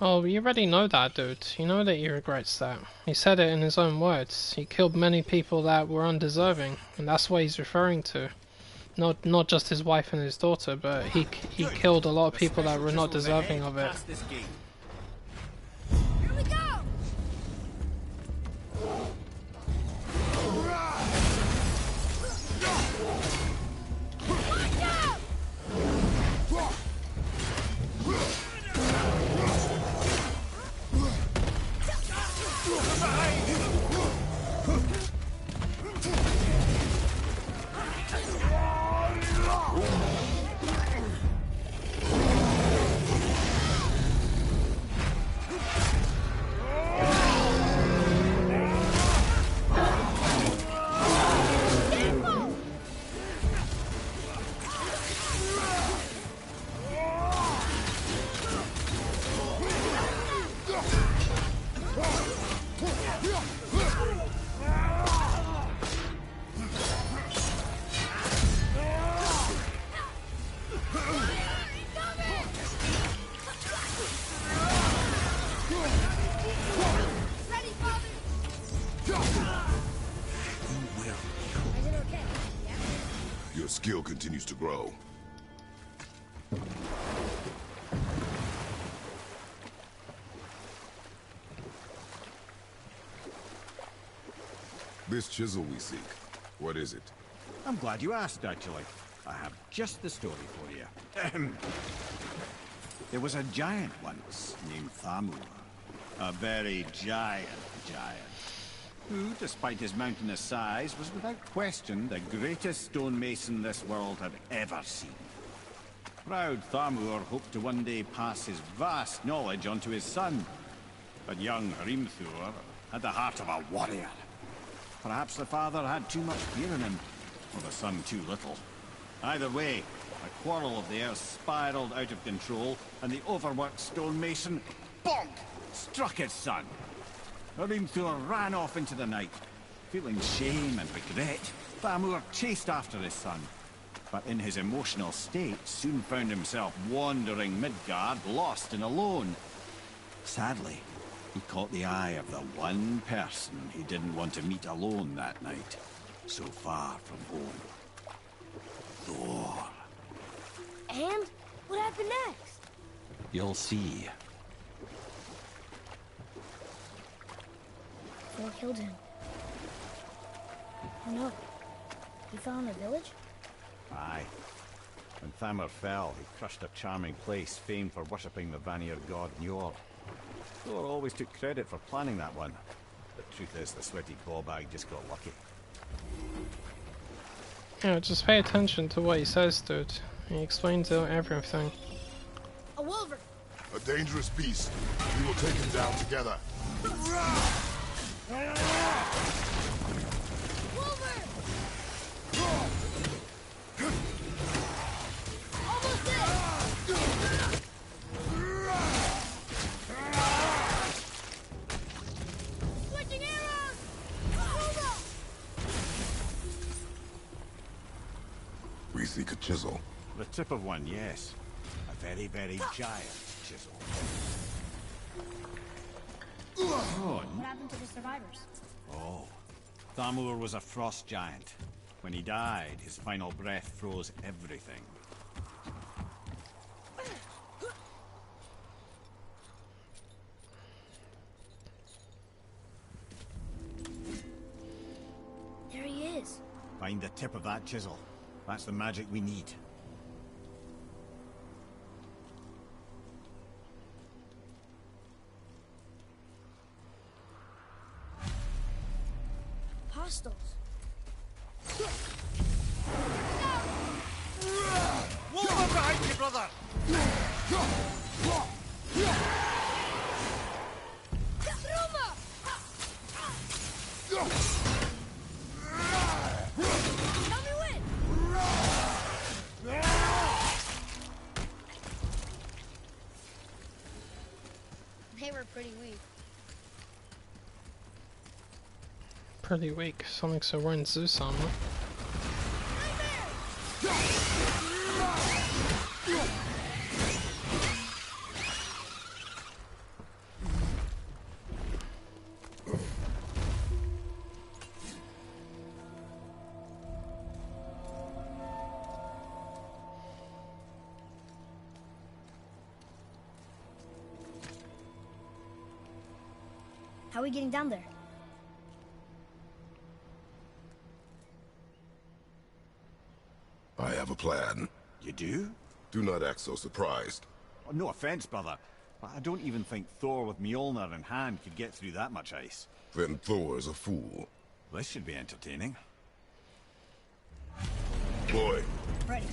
Oh, you already know that, dude. You know that he regrets that. He said it in his own words. He killed many people that were undeserving, and that's what he's referring to. Not just his wife and his daughter, but he killed a lot of people that were not deserving of it. Here we go! Your skill continues to grow. This chisel we seek, what is it? I'm glad you asked, actually. I have just the story for you. There was a giant once named Thamur. A very giant, who, despite his mountainous size, was without question the greatest stonemason this world had ever seen. Proud Thamur hoped to one day pass his vast knowledge on to his son. But young Hrimthur had the heart of a warrior. Perhaps the father had too much fear in him, or the son too little. Either way, a quarrel of theirs spiraled out of control, and the overworked stonemason, bonk, struck his son. Hrimthur ran off into the night. Feeling shame and regret, Thamur chased after his son. But in his emotional state, soon found himself wandering Midgard, lost and alone. Sadly, he caught the eye of the one person he didn't want to meet alone that night, so far from home. Thor. And? What happened next? You'll see. Thor killed him. Oh no. He fell in a village? Aye. When Thamur fell, he crushed a charming place famed for worshipping the Vanir god Njord. Thor always took credit for planning that one. The truth is, the sweaty clawbag just got lucky. Yeah, just pay attention to what he says, dude. He explains everything. A wolver! A dangerous beast. We will take him down together. Wolver! Almost there! Switching arrows! We seek a chisel. The tip of one, yes. A very, very giant chisel. What happened to the survivors? Oh. Thamur was a frost giant. When he died, his final breath froze everything. There he is. Find the tip of that chisel. That's the magic we need. Hostiles. Wolver behind you, brother! Tell me when! They were pretty weak. Pretty weak. Something so we're in Zeus armor. How are we getting down there? I have a plan. You do? Do not act so surprised. Oh, no offense, brother, but I don't even think Thor with Mjolnir in hand could get through that much ice. Then Thor's a fool. This should be entertaining. Boy. Ready.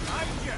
Behind you!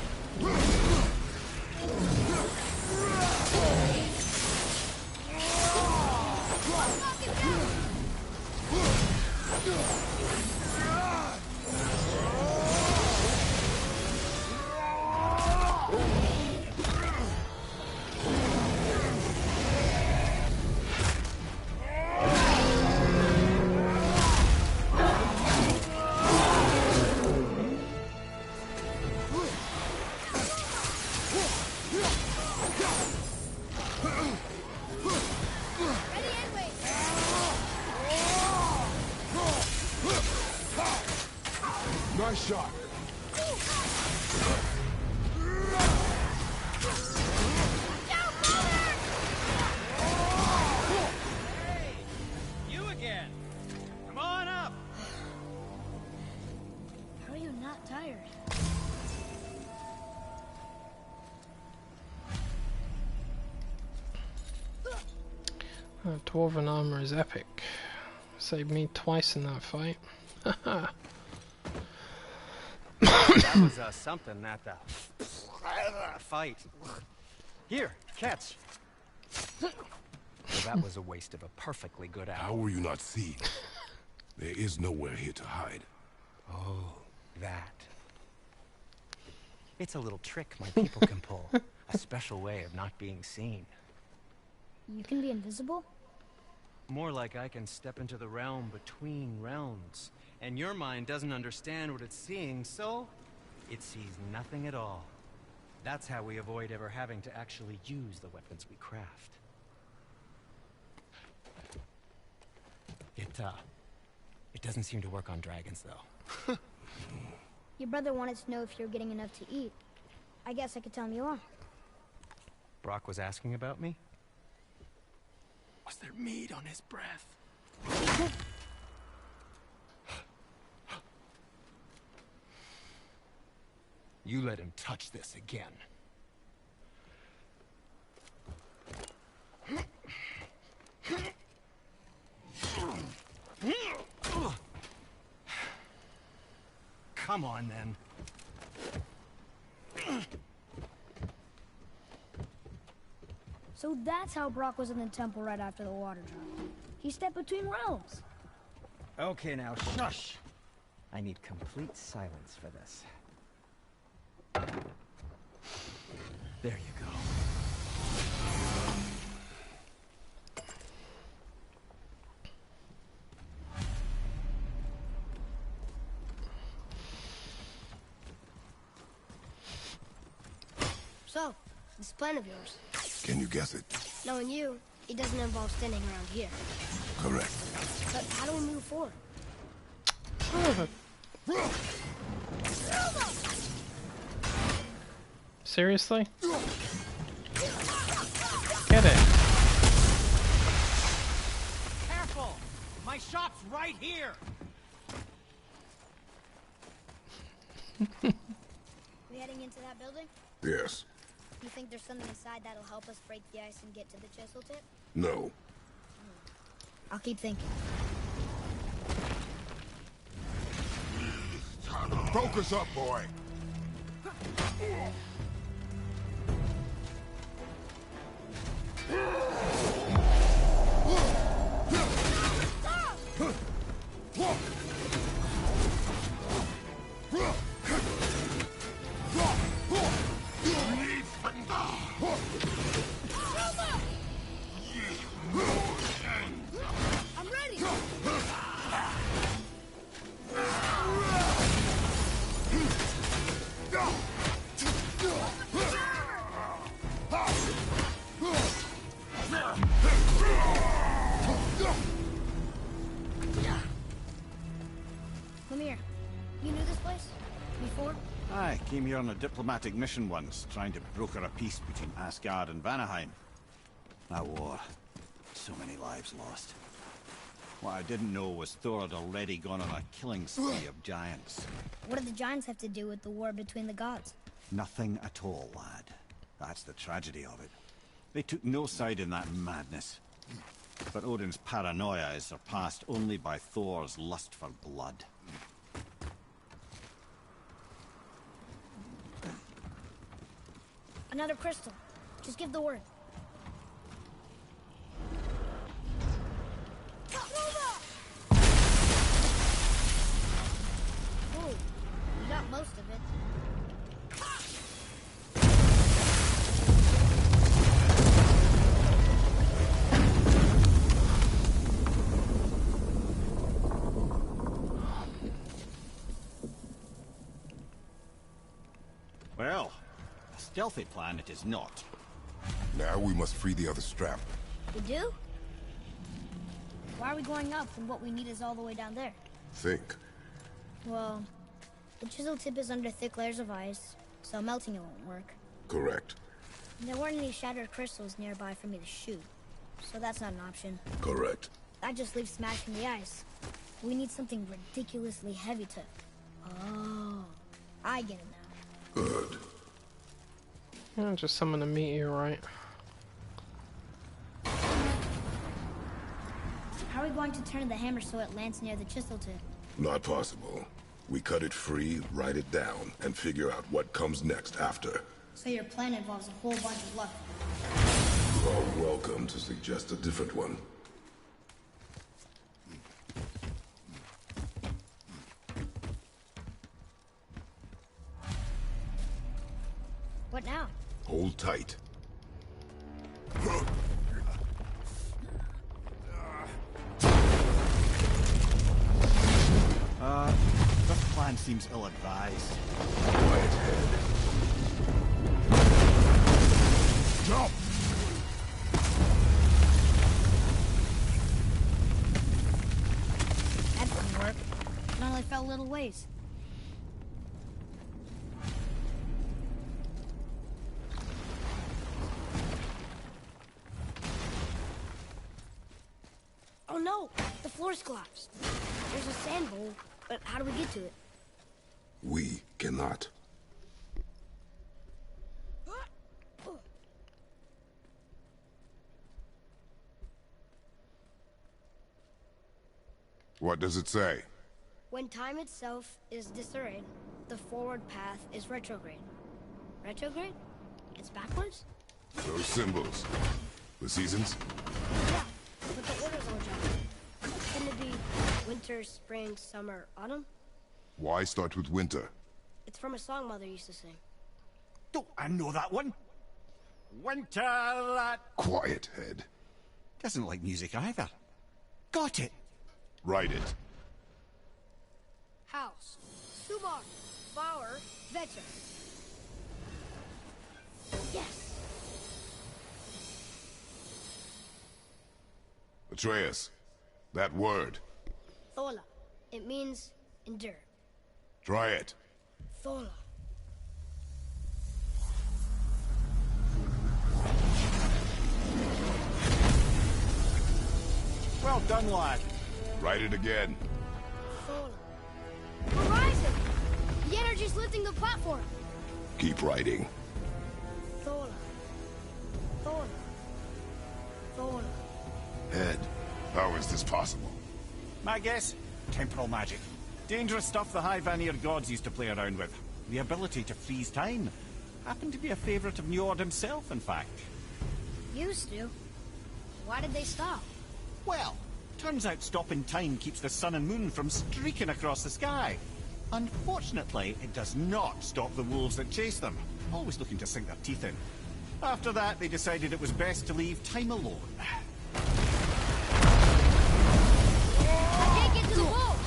Nice shot. Hey! You again! Come on up! How are you not tired? Dwarven armor is epic. Saved me twice in that fight. That was something, that fight. Here, catch. Well, that was a waste of a perfectly good How hour. were you not seen? There is nowhere here to hide. Oh, that. It's a little trick my people can pull. A special way of not being seen. You can be invisible? More like I can step into the realm between realms. And your mind doesn't understand what it's seeing, so it sees nothing at all. That's how we avoid ever having to actually use the weapons we craft. It doesn't seem to work on dragons, though. Your brother wanted to know if you're getting enough to eat. I guess I could tell him you are. Brock was asking about me? Was there meat on his breath? You let him touch this again. Come on, then. So that's how Brock was in the temple right after the water drop. He stepped between realms. Okay, now, shush! I need complete silence for this. There you go. So, this plan of yours. Can you guess it? Knowing you, it doesn't involve standing around here. Correct. But how do we move forward? Seriously? Get it. Careful! My shop's right here! We heading into that building? Yes. You think there's something inside that'll help us break the ice and get to the chisel tip? No. I'll keep thinking. Focus up, boy. I'm ready! Come here. You knew this place? Before? I came here on a diplomatic mission once, trying to broker a peace between Asgard and Vanaheim. That war. So many lives lost. What I didn't know was Thor had already gone on a killing spree of giants. What do the giants have to do with the war between the gods? Nothing at all, lad. That's the tragedy of it. They took no side in that madness. But Odin's paranoia is surpassed only by Thor's lust for blood. Another crystal. Just give the word. Oh, you got most of it. Well, a stealthy plan it is not. Now we must free the other strap. We do? Why are we going up when what we need is all the way down there? Think. Well, the chisel tip is under thick layers of ice, so melting it won't work. Correct. And there weren't any shattered crystals nearby for me to shoot, so that's not an option. Correct. That just leaves smashing the ice. We need something ridiculously heavy to... Oh, I get it now. Good. Yeah, just summon a meteorite. How are we going to turn the hammer so it lands near the chisel tip? Not possible. We cut it free, write it down, and figure out what comes next after. So your plan involves a whole bunch of luck. You are welcome to suggest a different one. What now? Hold tight. This plan seems ill-advised. Quiet head. Jump! That didn't work. It only fell a little ways. Oh no! The floor's collapsed. There's a sand bowl, but how do we get to it? We cannot. What does it say? When time itself is disarrayed, the forward path is retrograde. Retrograde? It's backwards? Those symbols. The seasons? Yeah, but the order's all jumbled. Couldn't it be winter, spring, summer, autumn? Why start with winter? It's from a song Mother used to sing. Don't I know that one? Winter that... Quiet head. Doesn't like music either. Got it. Write it. House, Sumar, Bauer, Vetter. Yes! Atreus, that word. Thola. It means endure. Try it. Thola. Well done, lad. Write it again. Thola. Horizon! The energy's lifting the platform. Keep writing. Thola. Thola. Thola. Head, how is this possible? My guess? Temporal magic. Dangerous stuff the High Vanir gods used to play around with. The ability to freeze time. Happened to be a favorite of Njord himself, in fact. Used to. Why did they stop? Well, turns out stopping time keeps the sun and moon from streaking across the sky. Unfortunately, it does not stop the wolves that chase them, always looking to sink their teeth in. After that, they decided it was best to leave time alone. I can't get to the wall!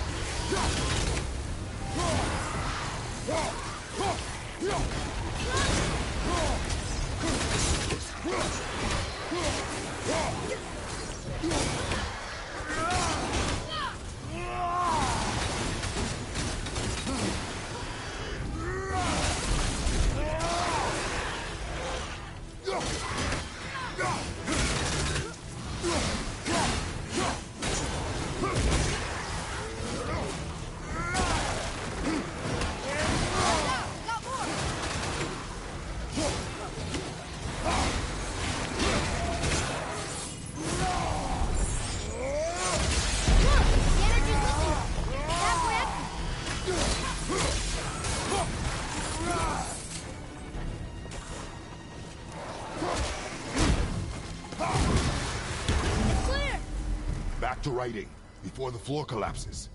to writing, before the floor collapses.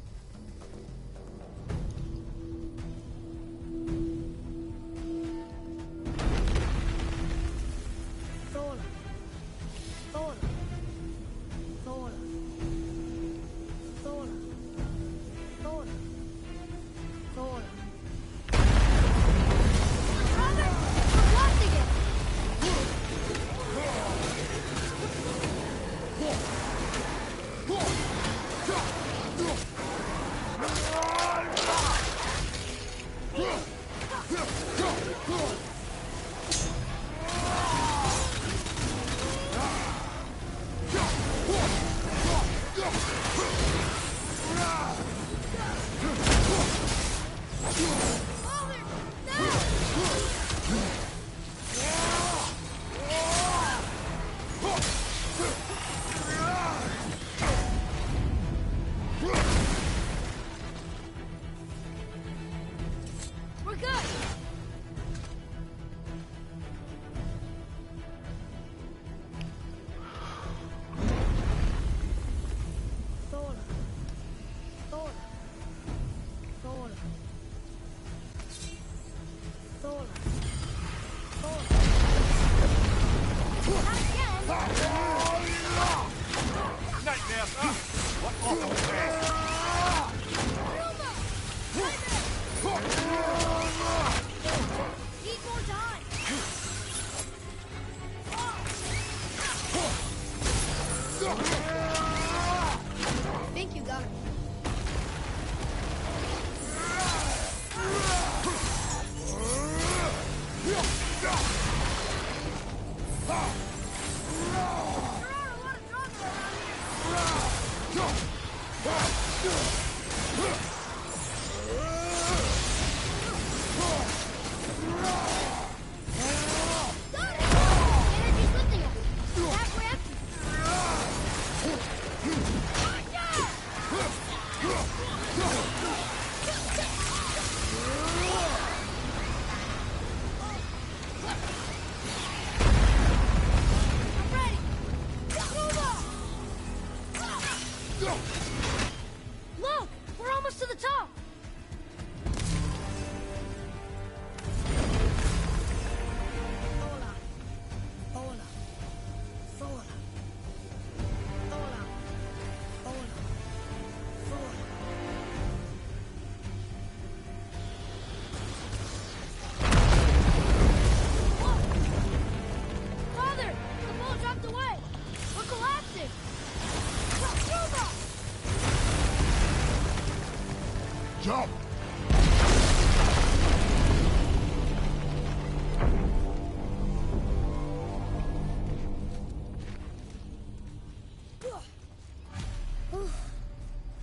Jump!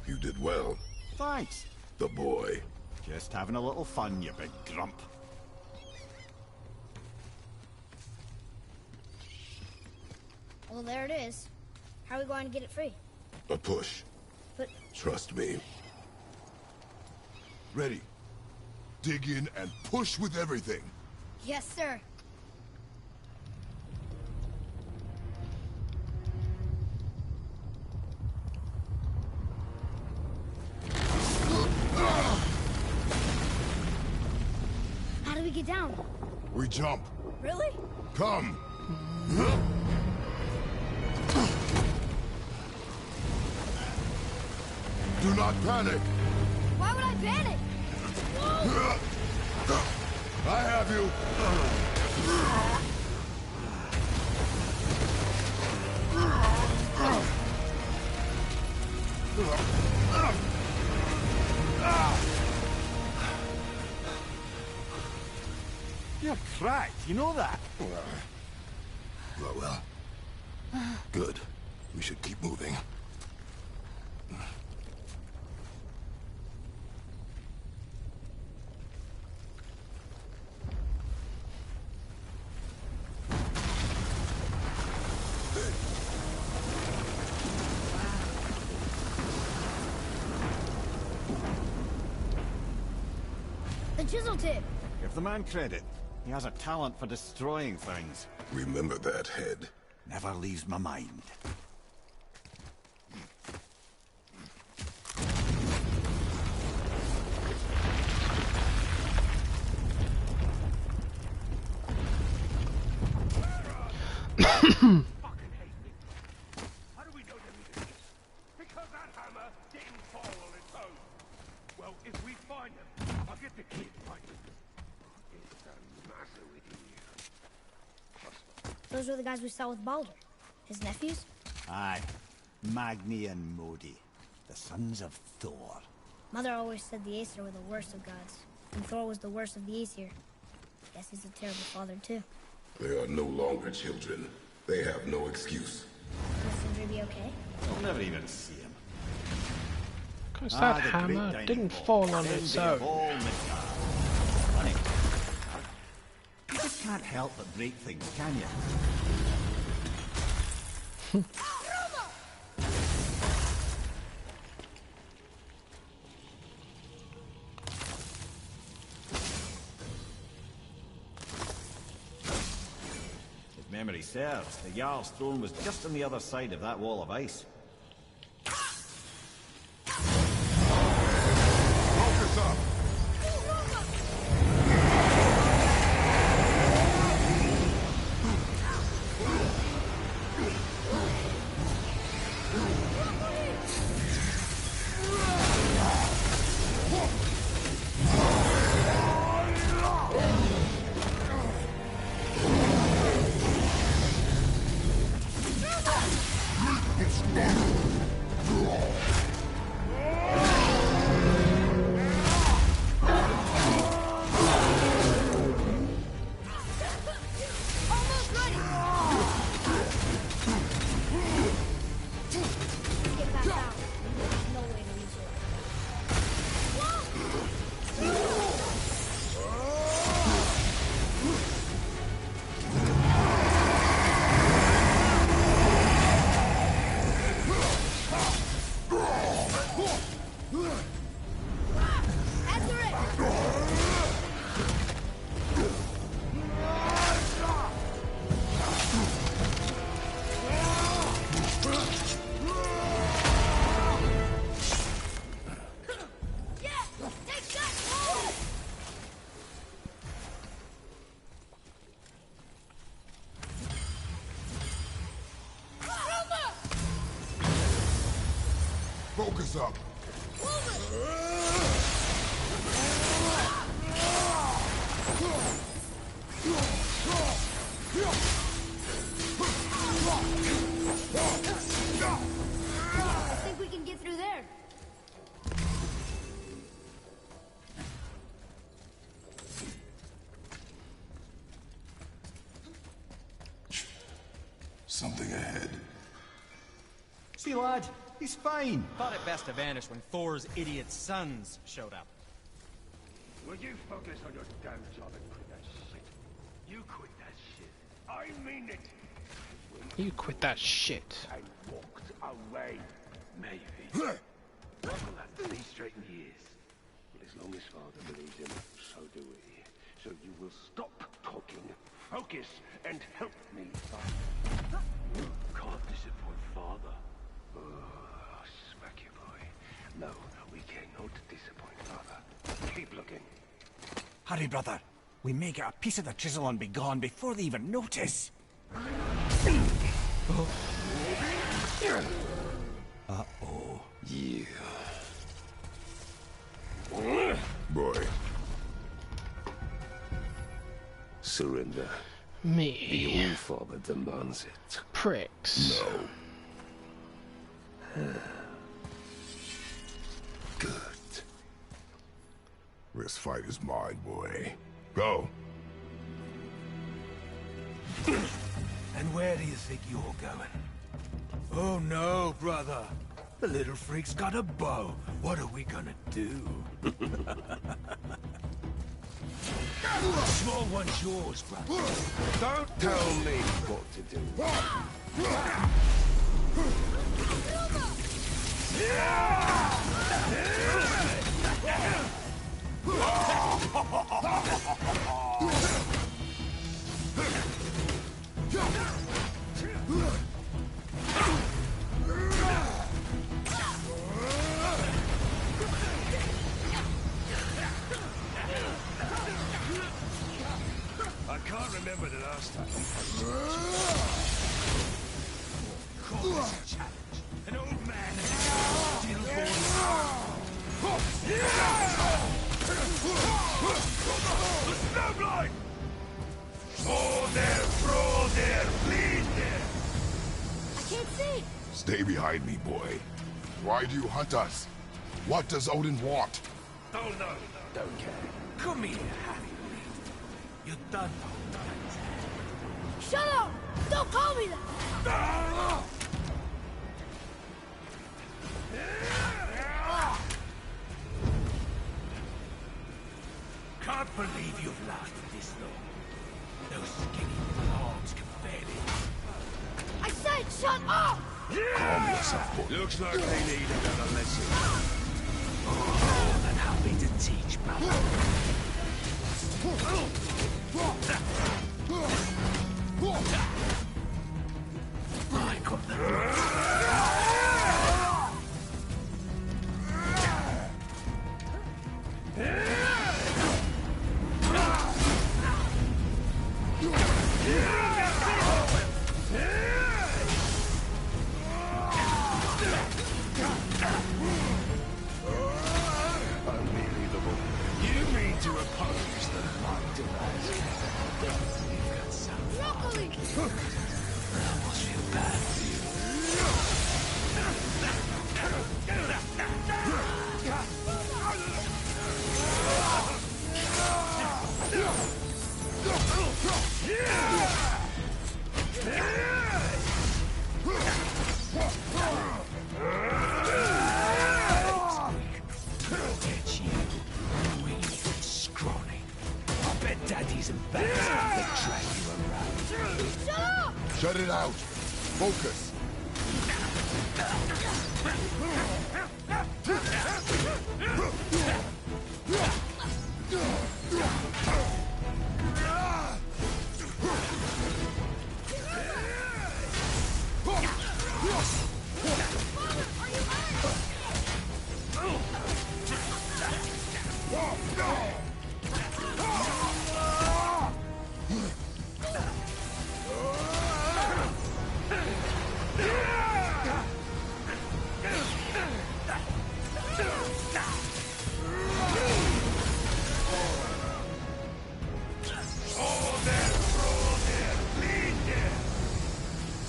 You did well. Thanks. The boy. Just having a little fun, you big grump. Well, there it is. How are we going to get it free? A push. But... Trust me. Ready. Dig in and push with everything. Yes, sir. How do we get down? We jump. Really? Come. Do not panic. Why would I panic? I have you. You're cracked, you know that? Well. Good. We should keep moving. The chisel tip. Give the man credit. He has a talent for destroying things. Remember that, Head. Never leaves my mind. fucking hate me. How do we know they're leaving? Because that hammer didn't fall on its own. Well, if we find them, I'll get the kid right. What's the matter with you? Those were the guys we saw with Baldur. His nephews? Aye. Magni and Modi, the sons of Thor. Mother always said the Aesir were the worst of gods, and Thor was the worst of the Aesir. Guess he's a terrible father, too. They are no longer children. They have no excuse. Will Sindri be okay? I'll never even see him. Because that hammer didn't fall on its own. Funny. You just can't help but break things, can you? If memory serves, the Jarl's throne was just on the other side of that wall of ice. Focus up! Get back out. There's no way to reach it. Answer it! Focus up! I think we can get through there. Something ahead. See, lad, he's fine. Thought it best to vanish when Thor's idiot sons showed up. Will you focus on your damn job and quit that shit? You quit that shit. I mean it. You quit that shit. I walked away. Maybe. I will have 3 straight years. But as long as Father believes him, so do we. So you will stop talking, focus, and help me, Father. Can't disappoint Father. Oh, smack you, boy. No, we cannot disappoint Father. Keep looking. Hurry, brother. We may get a piece of the chisel and be gone before they even notice. Uh-oh. Yeah. Boy. Surrender. Me. Your father demands it. Pricks. No. Good. This fight is mine, boy. Go. And where do you think you're going? Oh no, brother. The little freak's got a bow. What are we gonna do? The small one's yours, brother. Don't tell me what to do. I can't remember the last time. Call this a challenge. An old man still born. The snowblind! Fall there, brawl there, bleed there! I can't see! Stay behind me, boy. Why do you hunt us? What does Odin want? Oh no, don't care. Come here, Harry. You done know. Shut up! Don't call me that! Can't believe you've lasted this long. Those skinny dogs can barely. I said shut up! Calm yourself, boy. Looks like they need another lesson. More than happy to teach, brother. I got the unbelievable. You mean to oppose the mind of us? You've got some. Broccoli! I almost feel bad for you. Get you, weak, scrawny. I bet daddies and bags will drag you around. Shut up! Shut it out. Focus.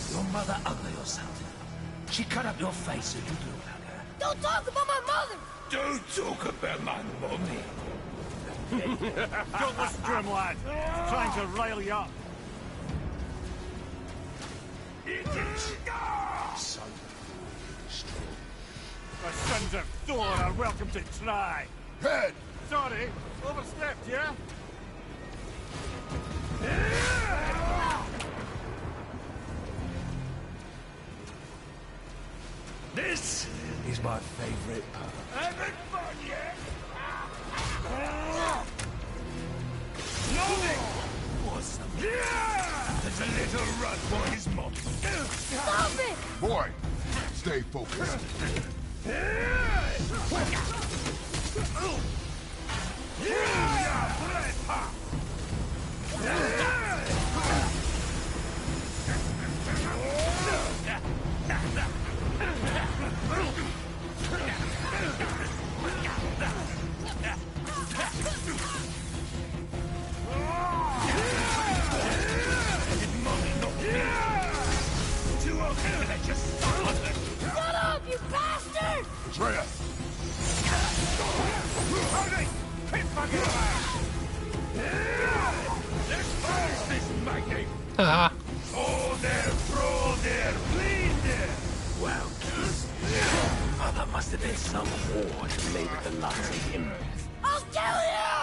Your mother ugly or something? She cut up your face so you look like her. Don't talk about my mother! Don't talk about my mommy. Don't listen to him, lad. He's trying to rile you up. Idiot! Son, strong. The sons of Thor are welcome to try. Head! Sorry, overstepped, yeah? This is my favorite part. Having fun yet? Nothing! Awesome. Yeah! There's a little run for his mom. Stop it! Boy, stay focused. Shut up, you bastard! Atreus! Haha. Oh, there, brawl there, bleed there. Well, kids. Oh, that must have been some whore who laid with the Nazi him. I'll kill you!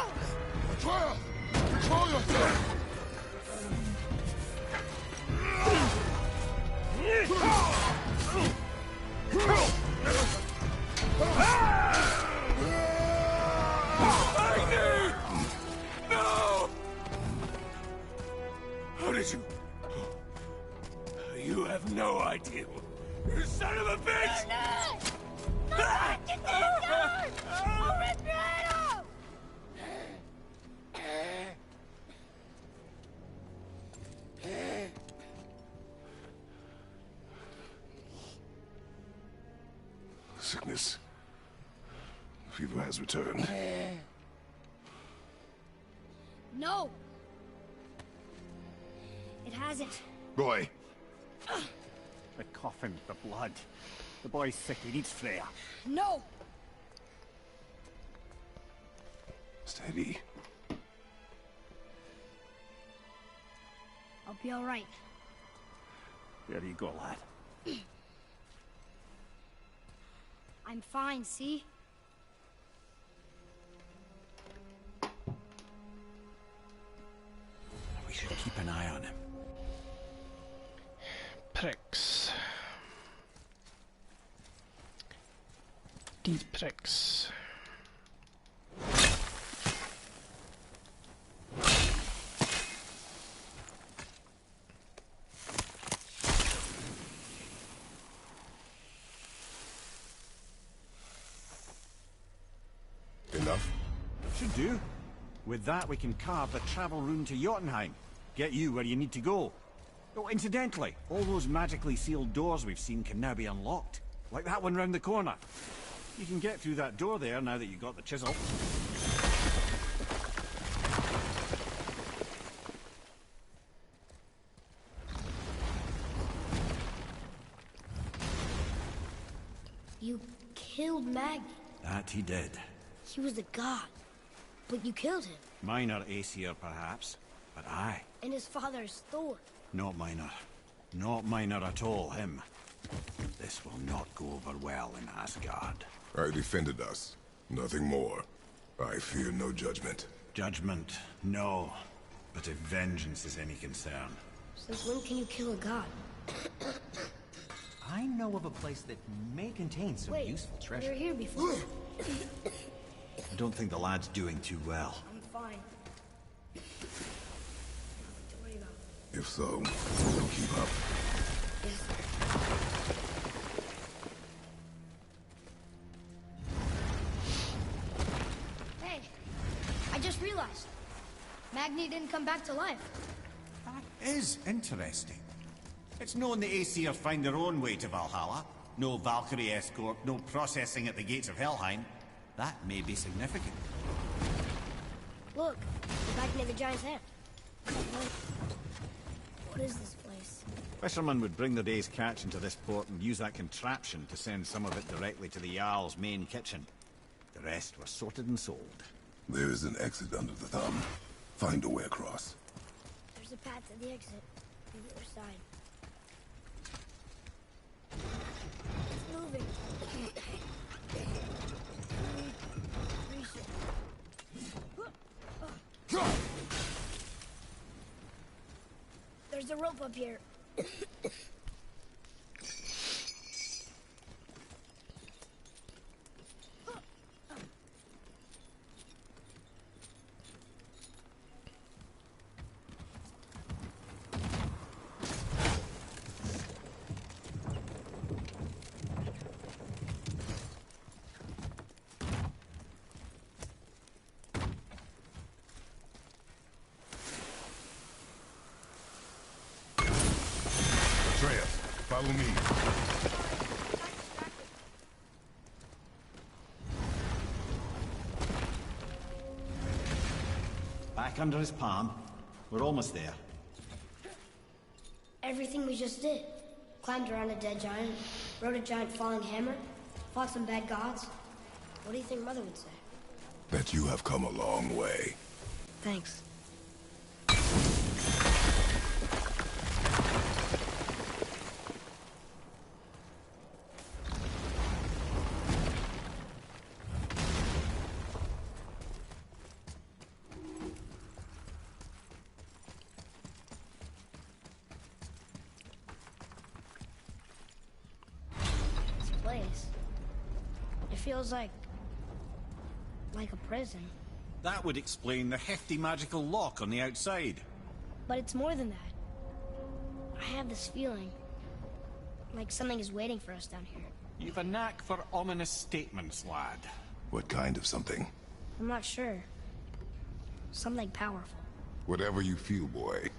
Atreus! Control yourself! No! How did you... You have no idea. You son of a bitch! No! Get the gun! I'll rip your head off! sickness. The fever has returned. No! It hasn't. Boy. The coffin, the blood. The boy's sick, he needs Freya. No! Steady. I'll be all right. There you go, lad. I'm fine, see? We should keep an eye on him. Pricks. Deep pricks. Enough? Should do. With that, we can carve the travel rune to Jotunheim. Get you where you need to go. Oh, incidentally, all those magically sealed doors we've seen can now be unlocked. Like that one round the corner. You can get through that door there now that you've got the chisel. You killed Magni. That he did. He was a god. But you killed him. Minor Aesir, perhaps. But I. And his father is Thor. Not minor. Not minor at all, him. This will not go over well in Asgard. I defended us. Nothing more. I fear no judgment. Judgment, no. But if vengeance is any concern. Since when can you kill a god? I know of a place that may contain some Wait, useful we treasure. were here before. I don't think the lad's doing too well. I'm fine. Don't worry about it. If so, we'll keep up. Yes. Hey, I just realized. Magni didn't come back to life. That is interesting. It's known the Aesir find their own way to Valhalla. No Valkyrie escort, no processing at the gates of Helheim. That may be significant. Look, we're back near the giant's hand. What is this place? Fishermen would bring their day's catch into this port and use that contraption to send some of it directly to the Jarl's main kitchen. The rest was sorted and sold. There is an exit under the thumb. Find a way across. There's a path to the exit on the other side. It's moving. There's a rope up here. Follow me. Back under his palm. We're almost there. Everything we just did. Climbed around a dead giant, rode a giant falling hammer, fought some bad gods. What do you think Mother would say? That you have come a long way. Thanks. It feels like a prison. That would explain the hefty magical lock on the outside. But it's more than that. I have this feeling like something is waiting for us down here. You've a knack for ominous statements, lad. What kind of something? I'm not sure. Something powerful. Whatever you feel, boy,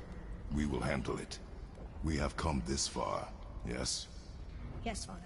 we will handle it. We have come this far, yes? Yes, Father.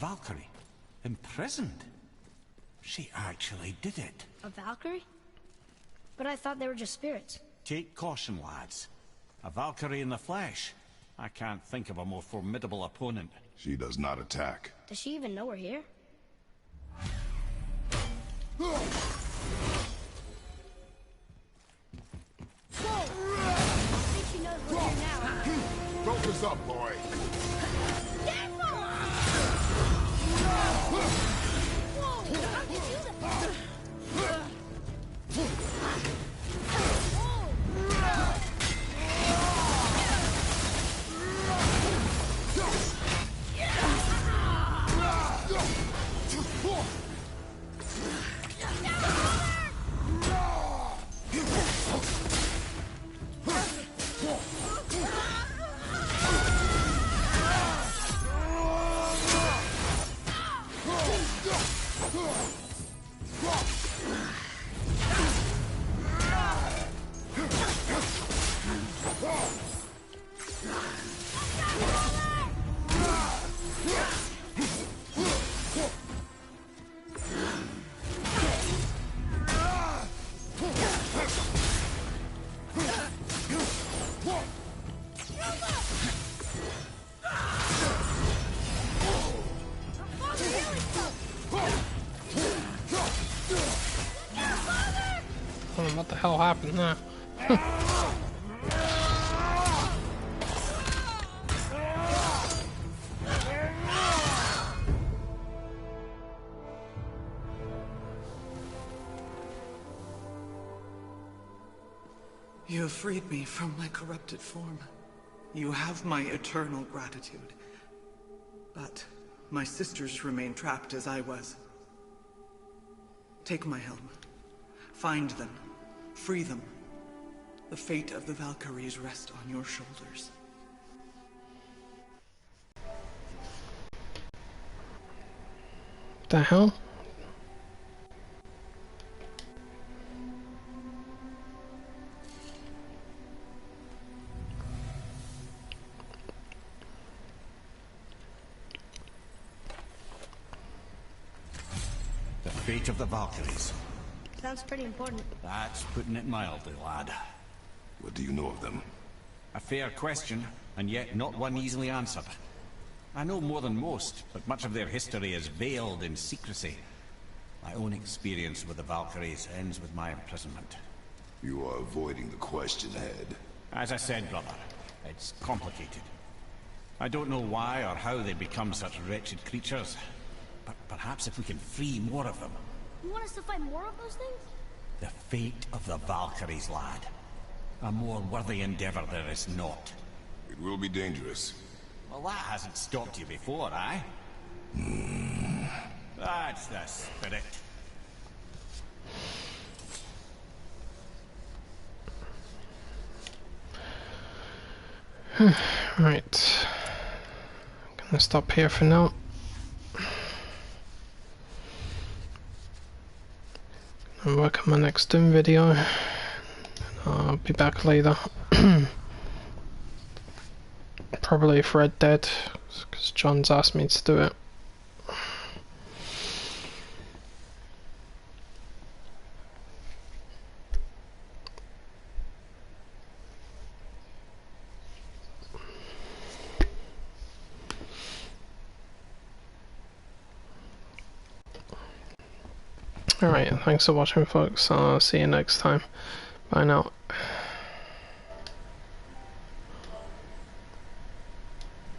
Valkyrie. Imprisoned. She actually did it. A Valkyrie? But I thought they were just spirits. Take caution, lads. A Valkyrie in the flesh. I can't think of a more formidable opponent. She does not attack. Does she even know we're here? Whoa! I think she knows we're here now. Focus up, boy. Whoa! How did you do that? What the hell happened there? You have freed me from my corrupted form. You have my eternal gratitude. But my sisters remain trapped as I was. Take my helm. Find them. Free them. The fate of the Valkyries rests on your shoulders. The hell? The fate of the Valkyries. Sounds pretty important. That's putting it mildly, lad. What do you know of them? A fair question, and yet not one easily answered. I know more than most, but much of their history is veiled in secrecy. My own experience with the Valkyries ends with my imprisonment. You are avoiding the question, Head. As I said, brother, it's complicated. I don't know why or how they become such wretched creatures, but perhaps if we can free more of them. You want us to fight more of those things? The fate of the Valkyries, lad. A more worthy endeavor there is not. It will be dangerous. Well, that hasn't stopped you before, eh? That's the spirit. Right. I'm gonna stop here for now. I'll work on my next Doom video. I'll be back later. Probably for Red Dead, because John's asked me to do it. Alright, thanks for watching folks, I'll see you next time. Bye now.